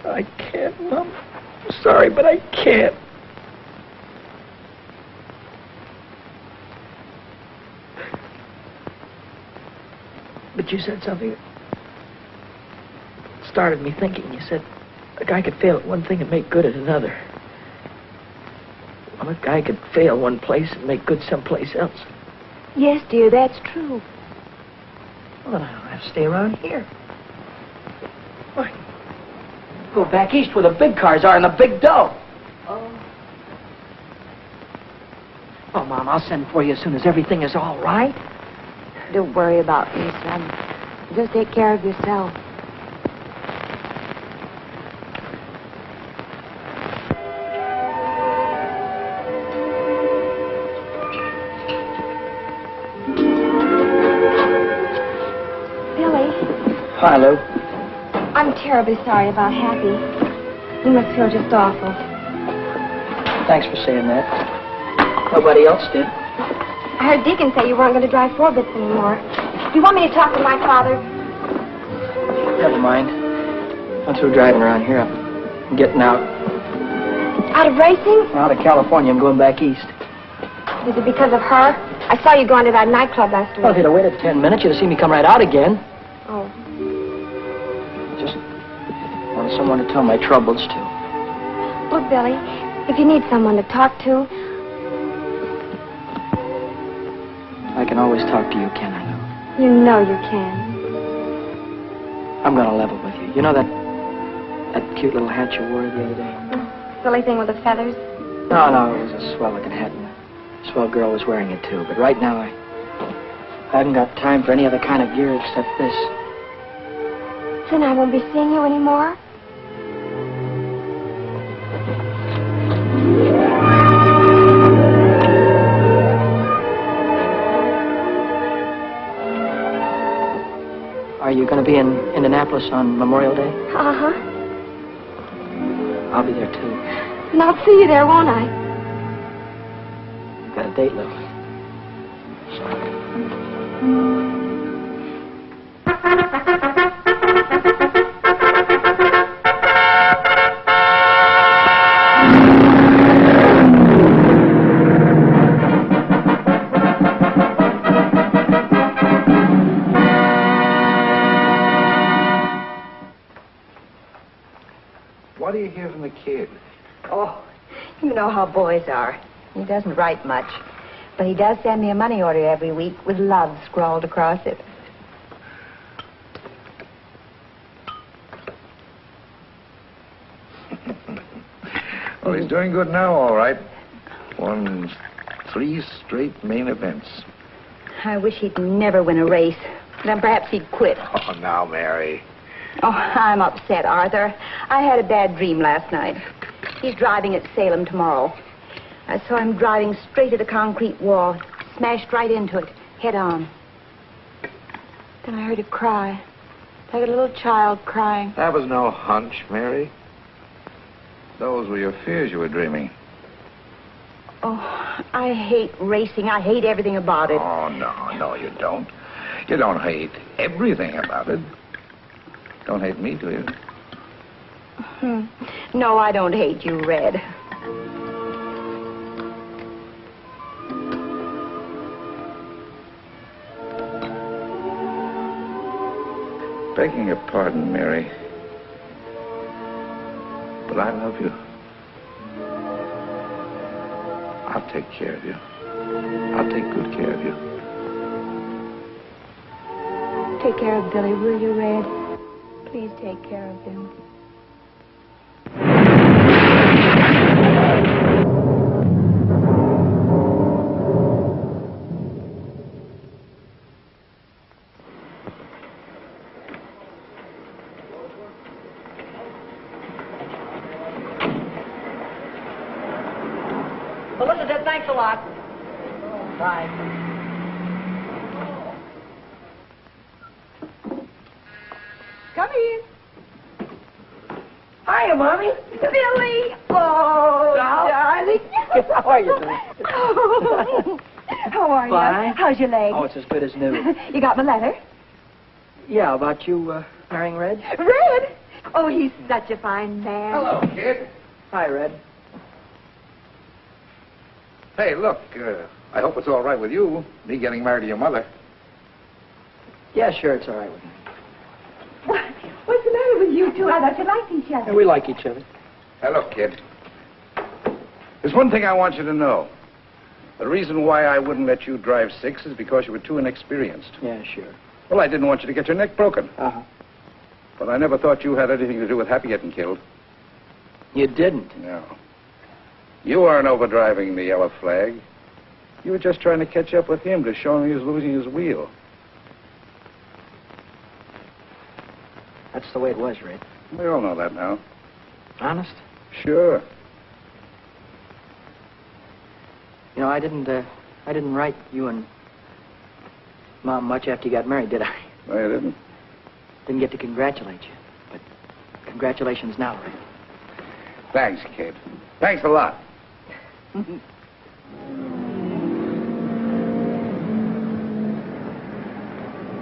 I can't, Mom. I'm sorry, but I can't. But you said something that started me thinking. You said a guy could fail at one thing and make good at another. Well, a guy could fail one place and make good someplace else. Yes, dear, that's true. Well, then I don't have to stay around here. Why? Go back east where the big cars are and the big dough. Oh, Mom, I'll send for you as soon as everything is all right. Don't worry about me, son. Just take care of yourself. Billy, Hi, Lou. I'm terribly sorry about Happy. He must feel just awful. Thanks for saying that. Nobody else did. I heard Deacon say you weren't going to drive 4-bits anymore. Do you want me to talk to my father? Never mind. I'm through driving around here. I'm getting out. Out of racing? Out of California. I'm going back east. Is it because of her? I saw you going to that nightclub last week. Well, if you'd have waited 10 minutes, you'd have seen me come right out again. Oh. Just wanted someone to tell my troubles to. Look, Billy, if you need someone to talk to... I can always talk to you, can I, Lou? You know you can. I'm going to level with you. You know that cute little hat you wore the other day? Silly thing with the feathers? No, it was a swell-looking hat, and a swell girl was wearing it, too. But right now, I haven't got time for any other kind of gear except this. Then I won't be seeing you anymore? Are you going to be in Indianapolis on Memorial Day? Uh-huh. I'll be there, too. And I'll see you there, won't I? Got a date, Lou. What do you hear from the kid? Oh, you know how boys are. He doesn't write much. But he does send me a money order every week with love scrawled across it. Well, he's doing good now, all right. Won 3 straight main events. I wish he'd never win a race. Then perhaps he'd quit. Oh, now, Mary. Oh, I'm upset, Arthur. I had a bad dream last night. He's driving at Salem tomorrow. I saw him driving straight at a concrete wall, smashed right into it, head on. Then I heard him cry, like a little child crying. That was no hunch, Mary. Those were your fears you were dreaming. Oh, I hate racing. I hate everything about it. Oh, no, you don't. You don't hate everything about it. Don't hate me, do you? No, I don't hate you, Red. Begging your pardon, Mary, but I love you. I'll take care of you. I'll take good care of you. Take care of Billy, will you, Red? Please take care of him. Elizabeth, thanks a lot. Bye. Come in. Hiya, Mommy. Billy. Oh, darling. How are you, Billy? Oh. How are Fine. you? How's your leg? Oh, it's as good as new. You got my letter? Yeah, about you marrying Red? Red? Oh, he's such a fine man. Hello, kid. Hi, Red. Hey, look, I hope it's all right with you, me getting married to your mother. Yeah, sure, it's all right with me. What's the matter with you two? I thought you liked each other. Yeah, we like each other. Hey, look, kid. There's one thing I want you to know. The reason why I wouldn't let you drive 6 is because you were too inexperienced. Yeah, sure. Well, I didn't want you to get your neck broken. Uh-huh. But I never thought you had anything to do with Happy getting killed. You didn't? No. You weren't overdriving the yellow flag. You were just trying to catch up with him to show him he was losing his wheel. That's the way it was, Red. We all know that now. Honest? Sure. You know, I didn't write you and Mom much after you got married, did I? No, you didn't. Didn't get to congratulate you. But congratulations now, Red. Thanks, kid. Thanks a lot.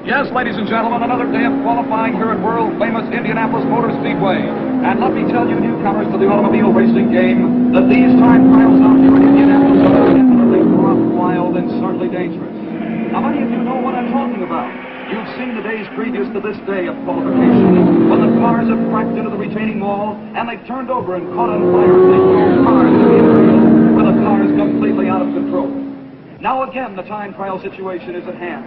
Yes, ladies and gentlemen, another day of qualifying here at world-famous Indianapolis Motor Speedway. And let me tell you, newcomers to the automobile racing game, that these time trials out here in Indianapolis are definitely rough, wild, and certainly dangerous. Now, many of you know what I'm talking about. You've seen the days previous to this day of qualification, when the cars have cracked into the retaining wall, and they've turned over and caught on fire, and they throw cars into the infield, where the car is completely out of control. Now again, the time trial situation is at hand.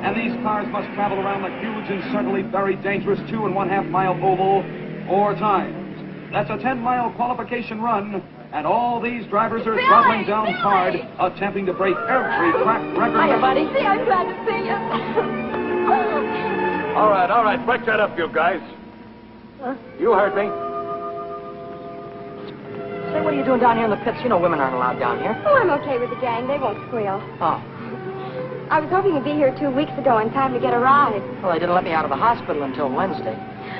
And these cars must travel around the huge and certainly very dangerous 2.5 mile oval 4 times. That's a 10-mile qualification run, and all these drivers are throttling down hard, attempting to break every track record. Hiya, buddy. See, I'm glad to see you. All right. Break that up, you guys. Huh? You heard me. Say, what are you doing down here in the pits? You know women aren't allowed down here. Oh, I'm okay with the gang. They won't squeal. Oh. I was hoping you'd be here 2 weeks ago in time to get a ride. Well, they didn't let me out of the hospital until Wednesday.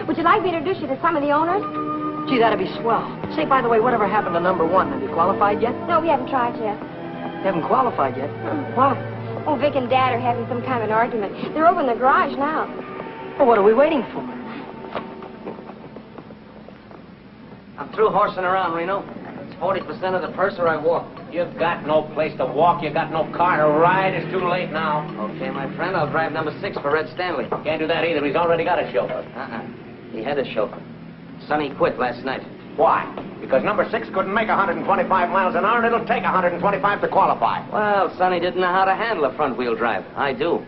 Would you like me to introduce you to some of the owners? Gee, that'd be swell. Say, by the way, whatever happened to number 1? Have you qualified yet? No, we haven't tried yet. You haven't qualified yet? Why? Oh, Vic and Dad are having some kind of an argument. They're over in the garage now. Well, what are we waiting for? I'm through horsing around, Reno. It's 40% of the purse or I walk. You've got no place to walk. You got no car to ride. It's too late now. Okay, my friend, I'll drive number 6 for Red Stanley. Can't do that either. He's already got a chauffeur. He had a chauffeur. Sonny quit last night. Why? Because number 6 couldn't make 125 miles an hour, and it'll take 125 to qualify. Well, Sonny didn't know how to handle a front-wheel drive. I do.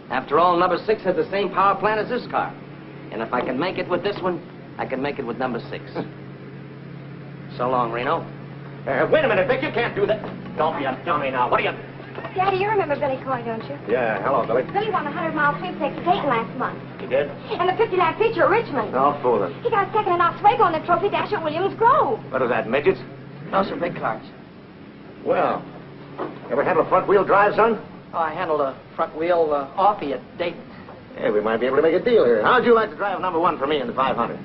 After all, number 6 has the same power plant as this car. And if I can make it with this one, I can make it with number 6. So long, Reno. Wait a minute, Vic. You can't do that. Don't be a dummy now. What are you... Daddy, you remember Billy Coy, don't you? Yeah, hello, Billy. Billy won the 100-mile sweepstakes at Dayton last month. You did? And the 50-lap feature at Richmond. No fooling. He got second in Oswego on the trophy dash at Williams Grove. What is that, midgets? Those are big cars. Well, ever handle a front-wheel drive, son? Oh, I handled a front wheel offie at Dayton. Hey, we might be able to make a deal here. How'd you like to drive number 1 for me in the 500?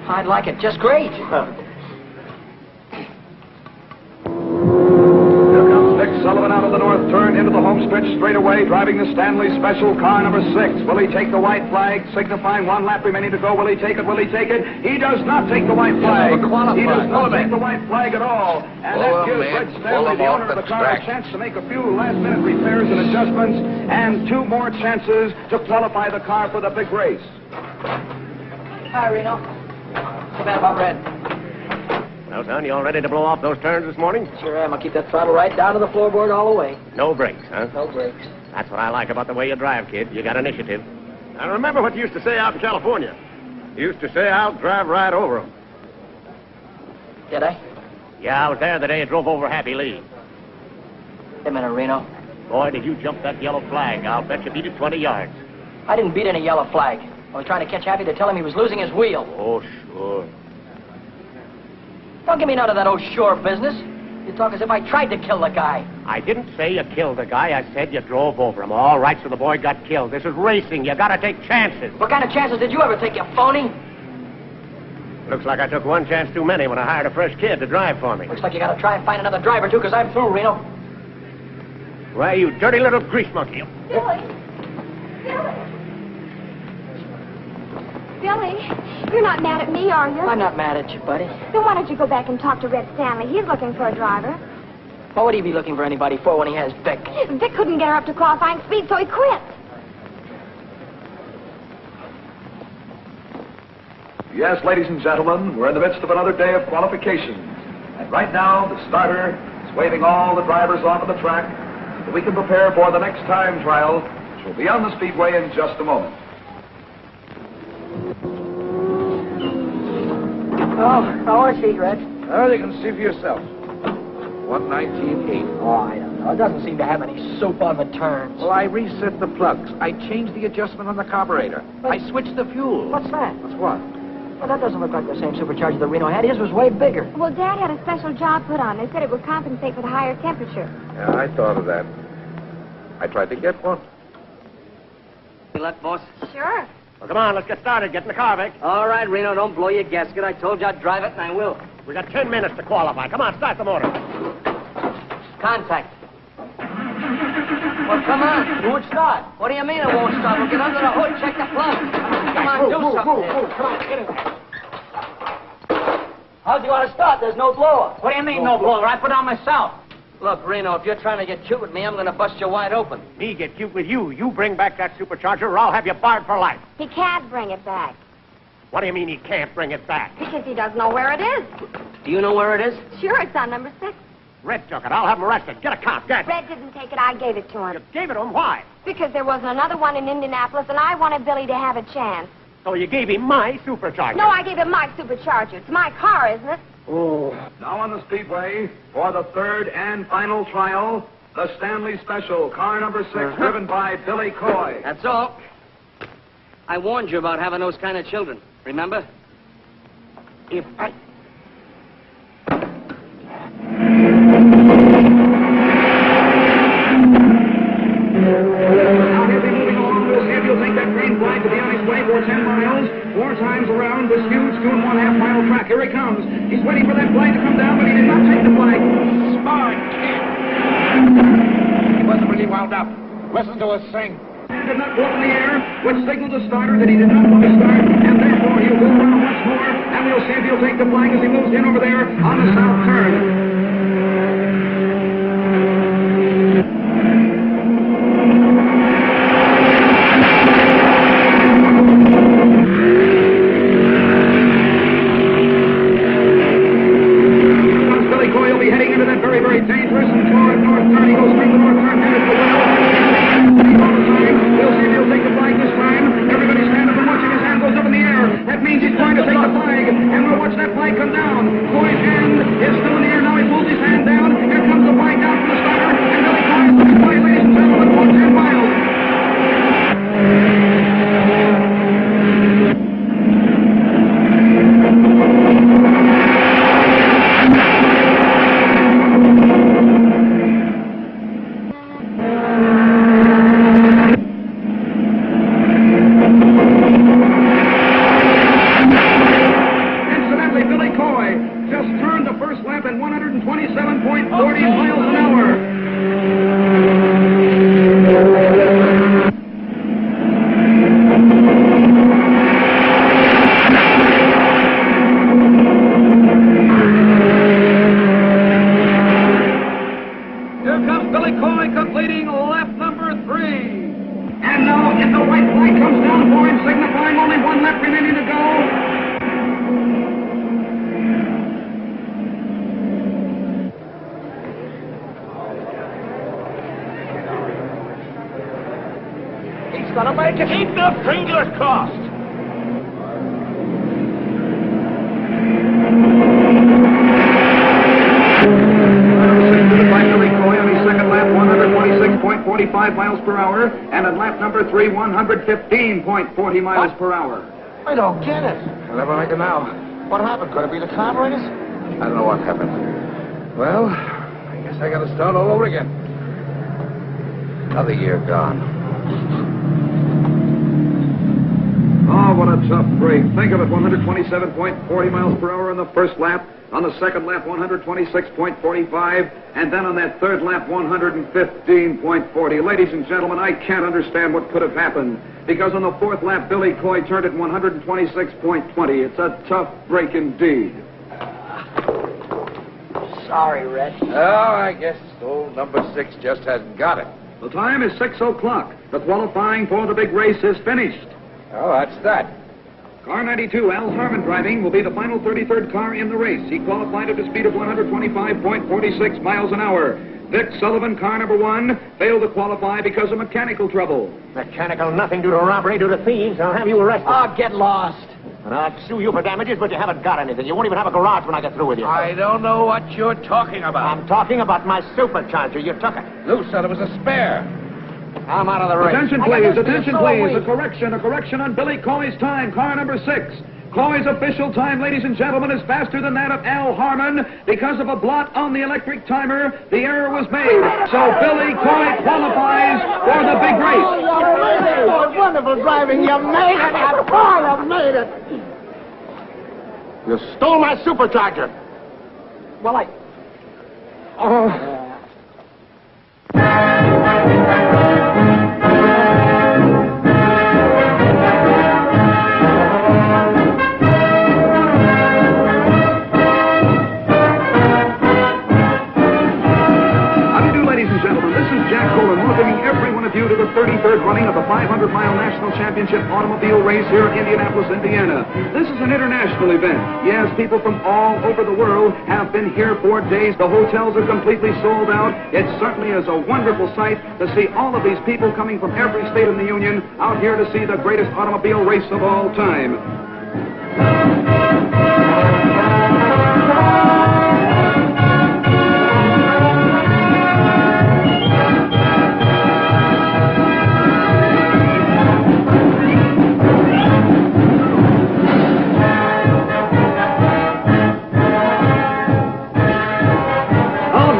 I'd like it just great. Nick Sullivan out of the north turn into the home stretch straight away, driving the Stanley Special car number 6. Will he take the white flag, signifying 1 lap remaining to go? Will he take it? Will he take it? He does not take the white flag. He does not take the white flag at all. And that gives Red Stanley, the owner of the car, a chance to make a few last-minute repairs and adjustments, and 2 more chances to qualify the car for the big race. Hi, Reno. Too bad about Red. Well, son, you all ready to blow off those turns this morning? Sure am. I'll keep that throttle right down to the floorboard all the way. No brakes, huh? No brakes. That's what I like about the way you drive, kid. You got initiative. I remember what you used to say out in California. You used to say, I'll drive right over them. Did I? Yeah, I was there the day you drove over Happy Lee. Wait a minute, Reno. Boy, did you jump that yellow flag. I'll bet you beat it 20 yards. I didn't beat any yellow flag. I was trying to catch Happy to tell him he was losing his wheel. Oh, sure. Don't give me none of that oh sure business. You talk as if I tried to kill the guy. I didn't say you killed the guy. I said you drove over him. All right, so the boy got killed. This is racing. You gotta take chances. What kind of chances did you ever take, you phony? Looks like I took 1 chance too many when I hired a fresh kid to drive for me. Looks like you gotta try and find another driver, too, because I'm through, Reno. Why, you dirty little grease monkey. Billy, you're not mad at me, are you? I'm not mad at you, buddy. Then why don't you go back and talk to Red Stanley? He's looking for a driver. What would he be looking for anybody for when he has Vic? Vic couldn't get her up to qualifying speed, so he quit. Yes, ladies and gentlemen, we're in the midst of another day of qualification. And right now, the starter is waving all the drivers off of the track so that we can prepare for the next time trial, which will be on the speedway in just a moment. Oh, how is he, Red? Well, you can see for yourself. 119.8. Oh, I don't know. It doesn't seem to have any soup on the turns. Well, I reset the plugs. I changed the adjustment on the carburetor. I switched the fuel. What's that? What's what? Well, that doesn't look like the same supercharger that Reno had. His was way bigger. Well, Dad had a special job put on. They said it would compensate for the higher temperature. Yeah, I thought of that. I tried to get one. Good luck, boss. Sure. Well, come on, let's get started. Get in the car, Vic. All right, Reno, don't blow your gasket. I told you I'd drive it, and I will. We got 10 minutes to qualify. Come on, start the motor. Contact. Well, come on. It won't start. What do you mean it won't start? We'll get under the hood, check the plug. Come on, do something. Come on, get in there. How'd you want to start? There's no blower. What do you mean, no blower? I put on myself. Look, Reno, if you're trying to get cute with me, I'm going to bust you wide open. Me get cute with you. You bring back that supercharger or I'll have you barred for life. He can't bring it back. What do you mean he can't bring it back? Because he doesn't know where it is. Do you know where it is? Sure, it's on number 6. Red took it. I'll have him arrested. Get a cop. Get. Red didn't take it. I gave it to him. You gave it to him? Why? Because there wasn't another one in Indianapolis, and I wanted Billy to have a chance. So you gave him my supercharger. No, I gave him my supercharger. It's my car, isn't it? Oh. Now on the speedway, for the third and final trial, the Stanley Special, car number 6, driven by Billy Coy. That's all. I warned you about having those kind of children. Remember? If I... Now he'll be moving along. We'll see if he'll take that green flag to be on his way for 10 miles. 4 times around this huge 2.5 mile track. Here he comes. He's waiting for that flag to come down, but he did not take the flag. Smart kid. He wasn't really wound up. Listen to us sing. He did not go up in the air, which signaled the starter that he did not want to start, and therefore he'll go around once more, and we'll see if he'll take the flag as he moves in over there on the south turn. Dangerous and toward north turn. He goes through the north turn, headed for well. We'll see if he'll take the flag this time. Everybody stand up and watching. His hand goes up in the air. That means he's going to take the flag. And we'll watch that flag come down. Coy's hand is still in the air. Now he pulls his hand down. Here comes the flag down from the starter. And Billy Coy is looking for, ladies and gentlemen, for 10 miles. Keep the fingers crossed. By Billy Coy on his second lap, 126.45 miles per hour, and at lap number 3, 115.40 miles per hour. I don't get it. I'll never make it now. What happened? Could it be the carburetors? I don't know what happened. Well, I guess I gotta start all over again. Another year gone. Oh, what a tough break. Think of it, 127.40 miles per hour on the first lap. On the second lap, 126.45. And then on that third lap, 115.40. Ladies and gentlemen, I can't understand what could have happened. Because on the fourth lap, Billy Coy turned at 126.20. It's a tough break indeed. Sorry, Red. Oh, I guess old number 6 just hasn't got it. The time is 6 o'clock. The qualifying for the big race is finished. Oh, that's that. Car 92, Al Harmon driving, will be the final 33rd car in the race. He qualified at a speed of 125.46 miles an hour. Vic Sullivan, car number 1, failed to qualify because of mechanical trouble. Mechanical nothing due to robbery, due to thieves. I'll have you arrested. Oh, get lost. And I'll sue you for damages, but you haven't got anything. You won't even have a garage when I get through with you. I don't know what you're talking about. I'm talking about my supercharger. You took it. Lou said it was a spare. I'm out of the race. Attention, please, attention, please. A correction on Billy Coy's time, car number 6. Coy's official time, ladies and gentlemen, is faster than that of Al Harmon. Because of a blot on the electric timer, the error was made. So Billy Coy qualifies for the big race. You made it. Wonderful driving. You made it. You made it. You stole my supercharger. Well, I... Oh. Ladies and gentlemen, this is Jack Cohen welcoming every one of you to the 33rd running of the 500-mile National Championship automobile race here in Indianapolis, Indiana. This is an international event. Yes, people from all over the world have been here for days. The hotels are completely sold out. It certainly is a wonderful sight to see all of these people coming from every state in the Union out here to see the greatest automobile race of all time.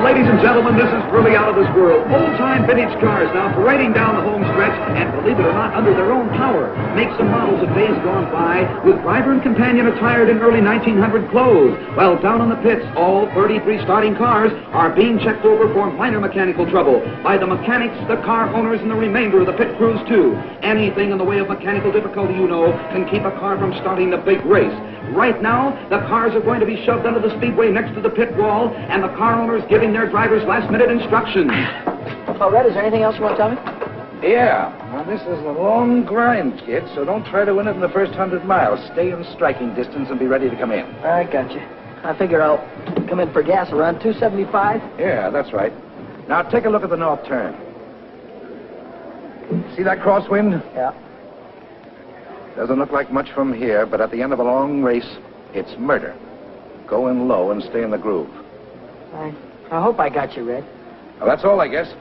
Ladies and gentlemen, this is really out of this world. Old-time vintage cars now parading down the home stretch, and believe it or not, under their own power. Makes and models of days gone by, with driver and companion attired in early 1900 clothes. While down in the pits, all 33 starting cars are being checked over for minor mechanical trouble by the mechanics, the car owners, and the remainder of the pit crews, too. Anything in the way of mechanical difficulty, you know, can keep a car from starting the big race. Right now, the cars are going to be shoved under the speedway next to the pit wall, and the car owners giving their drivers last-minute instructions. Oh, Red, is there anything else you want to tell me? Yeah. Well, this is a long grind, kid, so don't try to win it in the first 100 miles. Stay in striking distance and be ready to come in. I got you. I figure I'll come in for gas around 275. Yeah, that's right. Now, take a look at the north turn. See that crosswind? Yeah. Doesn't look like much from here, but at the end of a long race, it's murder. Go in low and stay in the groove. I hope I got you, Red. Well, that's all, I guess.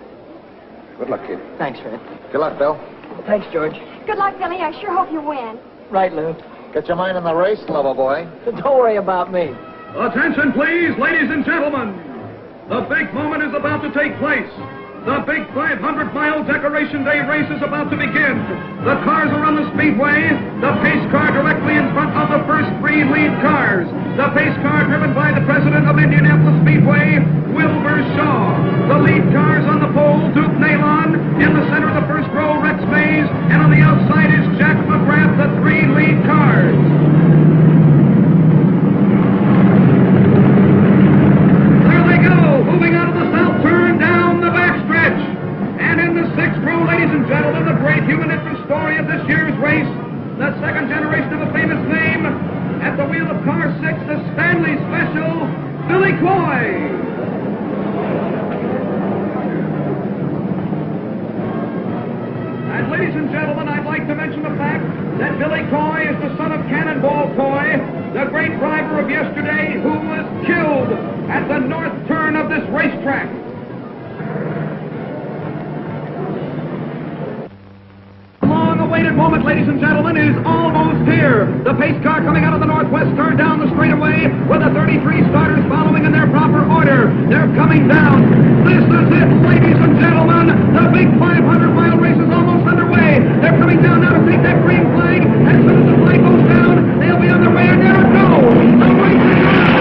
Good luck, kid. Thanks, Red. Good luck, Bill. Thanks, George. Good luck, Billy. I sure hope you win. Right, Lou. Get your mind on the race, lover boy. Don't worry about me. Attention, please, ladies and gentlemen. The big moment is about to take place. The big 500-mile Decoration Day race is about to begin. The cars are on the speedway. The pace car directly in front of the first three lead cars. The pace car driven by the president of Indianapolis Speedway, Wilbur Shaw. The lead cars on the pole, Duke Nalon. In the center of the first row, Rex Mays. And on the outside is Jack McGrath, the three lead cars. There they go, moving out of the south turn down the backstretch. And in the sixth row, ladies and gentlemen, the great human interest story of this year's race, the second generation of a famous name, at the wheel of car 6, the Stanley Special, Billy Coy. And ladies and gentlemen, I'd like to mention the fact that Billy Coy is the son of Cannonball Coy, the great driver of yesterday who was killed at the north turn of this racetrack. Long-awaited moment, ladies and gentlemen, is almost here. The pace car coming out of the northwest turn down the straightaway with the 33 starters following in their proper order. They're coming down. This is it, ladies and gentlemen. The big 500-mile race is almost underway. They're coming down now to take that green flag. And as soon as the flag goes down, they'll be on their way, and there it goes. The race is on.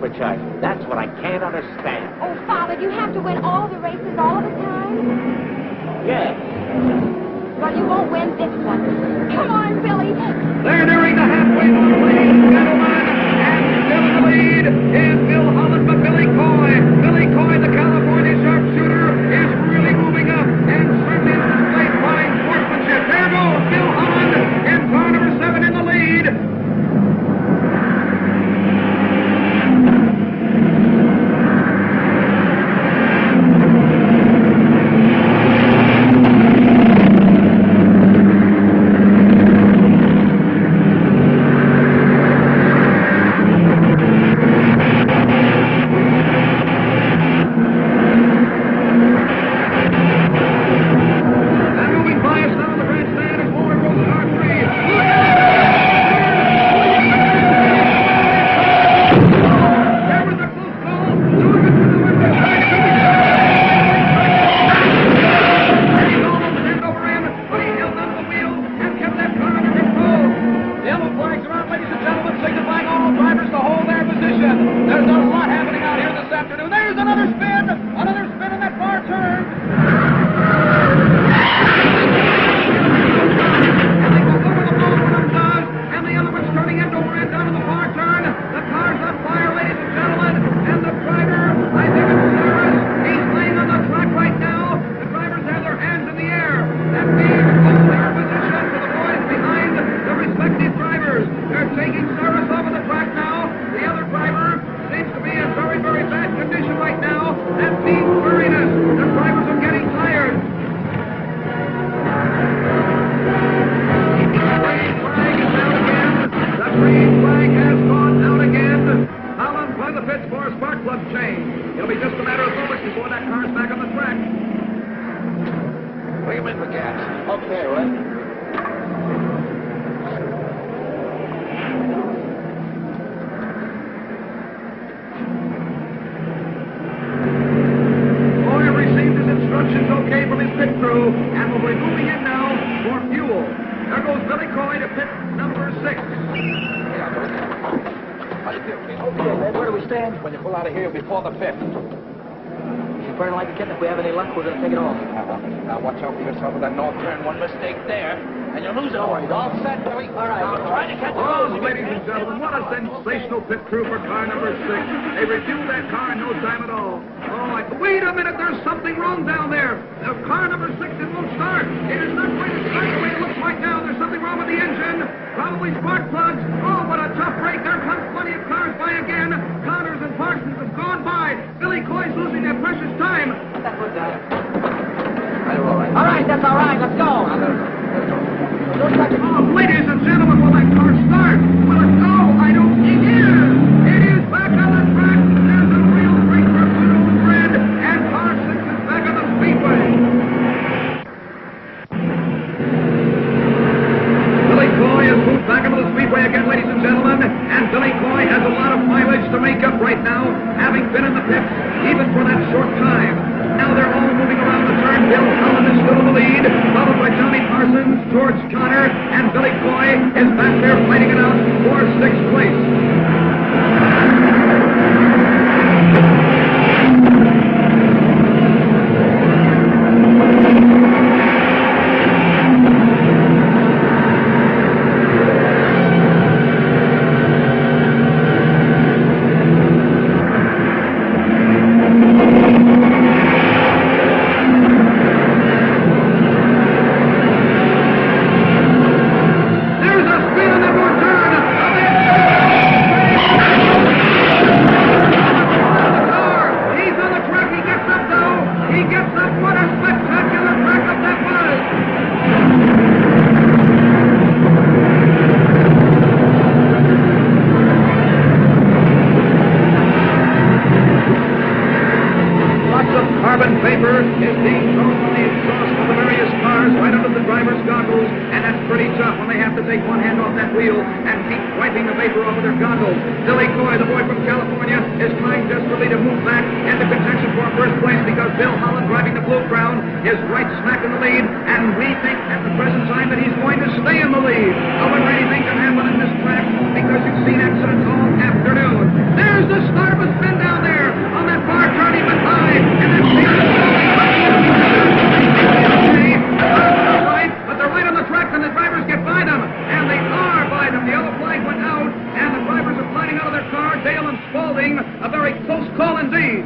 supercharger. That's what I can't understand. Oh, Father, do you have to win all the races all of the time? Yeah. Well, you won't win this one. Come on, Billy. They're nearing the halfway mark, ladies and gentlemen. And still in the lead is Bill Holland, but Billy Coy. Billy Coy, the California sharpshooter, is really moving up and certainly displayed fine sportsmanship. There goes Bill Holland in car number 7 in the lead. Now watch out for yourself with that north turn. One mistake there, and you'll lose it. All right, all set, Billy. All right, I'm trying to catch Oh, ladies and gentlemen, what a sensational pit crew for car number 6. They refueled that car in no time at all. Oh, wait a minute, there's something wrong down there. Car number 6, it won't start. It is not going to start the way it looks right now. There's something wrong with the engine. Probably spark plugs. Oh, what a tough break. There comes plenty of cars by again. Connors and Parsons have gone by. Billy Coy's losing their precious time. All right, that's all right. Let's go. Oh, ladies and gentlemen, will that car start? Will it go? I don't think it is. It is back on the track. There's a real great pursuit of the red, and car 6 is back on the speedway. Billy Coy has moved back into the speedway again, ladies and gentlemen, and Billy Coy has a lot of mileage to make up right now, having been in the pits even for that short time. Now they're all moving around the turn. Bill Holland is still in the lead, followed by Johnny Parsons, George Connor, and Billy Coy is back there fighting it out for 6th place. Billy Coy, the boy from California, is trying desperately to move back into contention for first place because Bill Holland, driving the Blue Crown, is right smack in the lead, and we think at the present time that he's going to stay in the lead. However, anything can happen in this track because you've seen accidents all afternoon. There's the start of a spin down there on that far turn even high, and then right, but they're right on the track, and the drivers get by them, and they are by them. The yellow flag went out, and the drivers are sliding out of their car. Dale and Spaulding, a very close call indeed.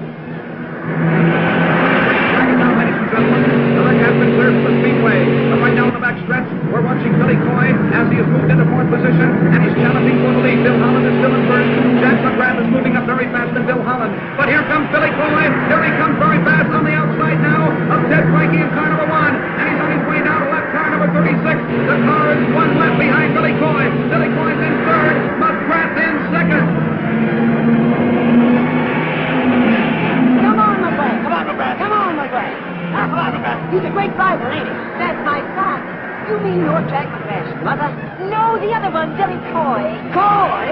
The wreck has been cleared from the speedway. But right now in the back stretch, we're watching Billy Coy as he has moved into fourth position, and he's challenging for the lead. Bill Holland is still in first. Jack McGrath is moving up very fast than Bill Holland. But here comes Billy Coy. Here he comes very fast on the outside now of Ted Frankie in car number 1. And he's on his way down to left car number 36. The car is one left behind Billy Coy. Billy Coy's in third. McGrath in second. Come on, McGrath. Come on, McGrath. Come on, McGrath. Come on, McGrath. He's a great driver, ain't he? That's my son. You mean you're Jack McGrath's mother? No, the other one, Billy Coy. Coy?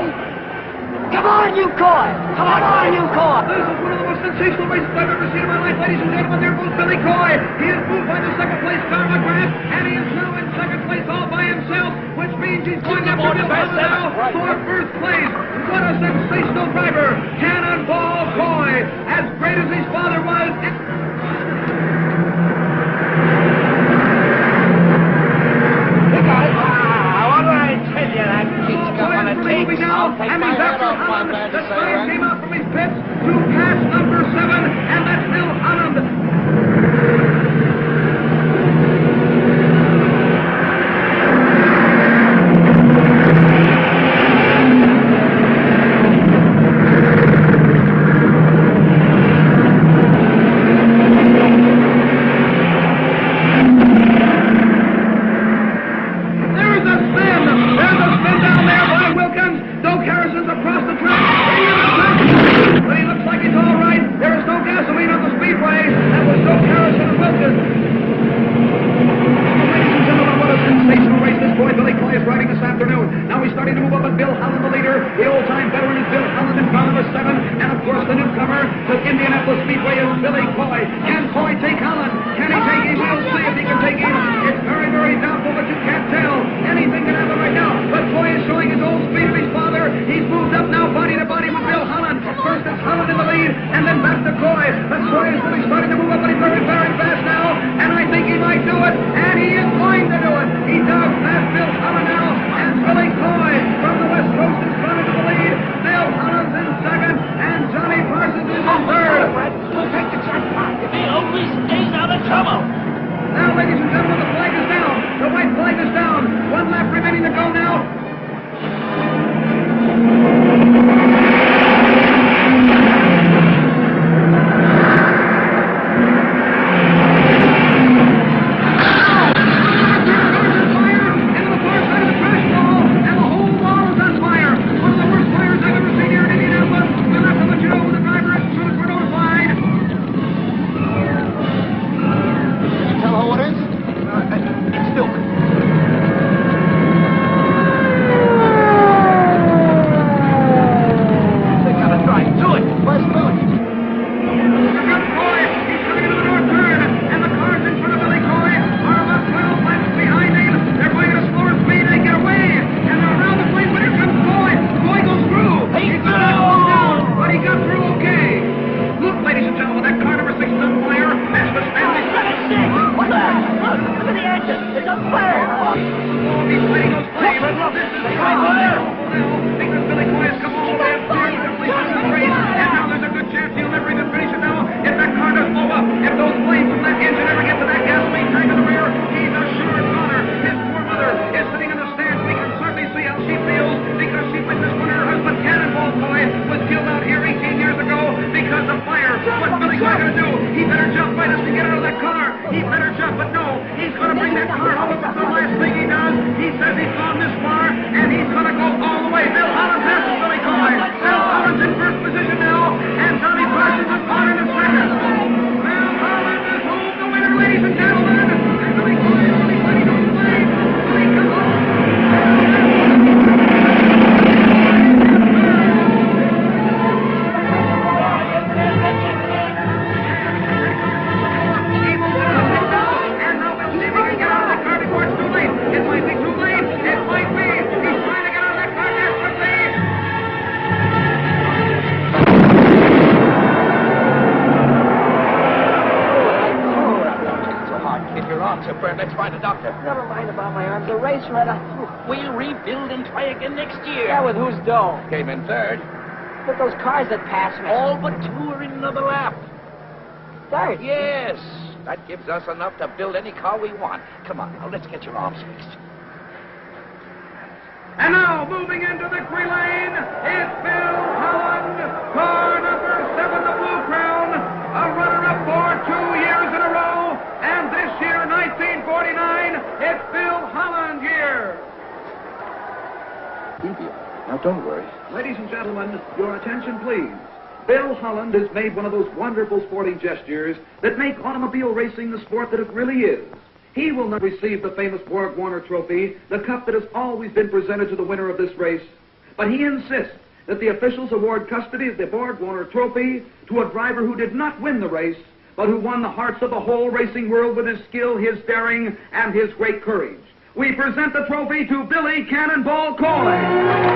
Come on, you Coy! Come on, you Coy! This is one of the most sensational races I've ever seen in my life, ladies and gentlemen. There goes Billy Coy. He is moved by the second place car McGrath, and he is now in second place all by himself, which means he's going after Bill Holland now for first place. What a sensational driver! Cannonball Coy, as great as his father was. And he's after Holland. The sign came out from his pits to pass number 7, and that's Bill Holland. let's find a doctor. Never mind about my arms. The race runner. We'll rebuild and try again next year. Yeah, with whose dough? Came in third. With those cars that pass me. All but two are in another lap. Third? Yes. That gives us enough to build any car we want. Come on, now, let's get your arms fixed. And now, moving into victory lane, is Bill Holland, car number 7, the Blue Crown, a runner-up for 2 years in a row, and this year, 1949, it's Bill Holland year. Now, don't worry. Ladies and gentlemen, your attention, please. Bill Holland has made one of those wonderful sporting gestures that make automobile racing the sport that it really is. He will not receive the famous Borg Warner Trophy, the cup that has always been presented to the winner of this race. But he insists that the officials award custody of the Borg Warner Trophy to a driver who did not win the race, but who won the hearts of the whole racing world with his skill, his daring, and his great courage. We present the trophy to Billy Cannonball Coy.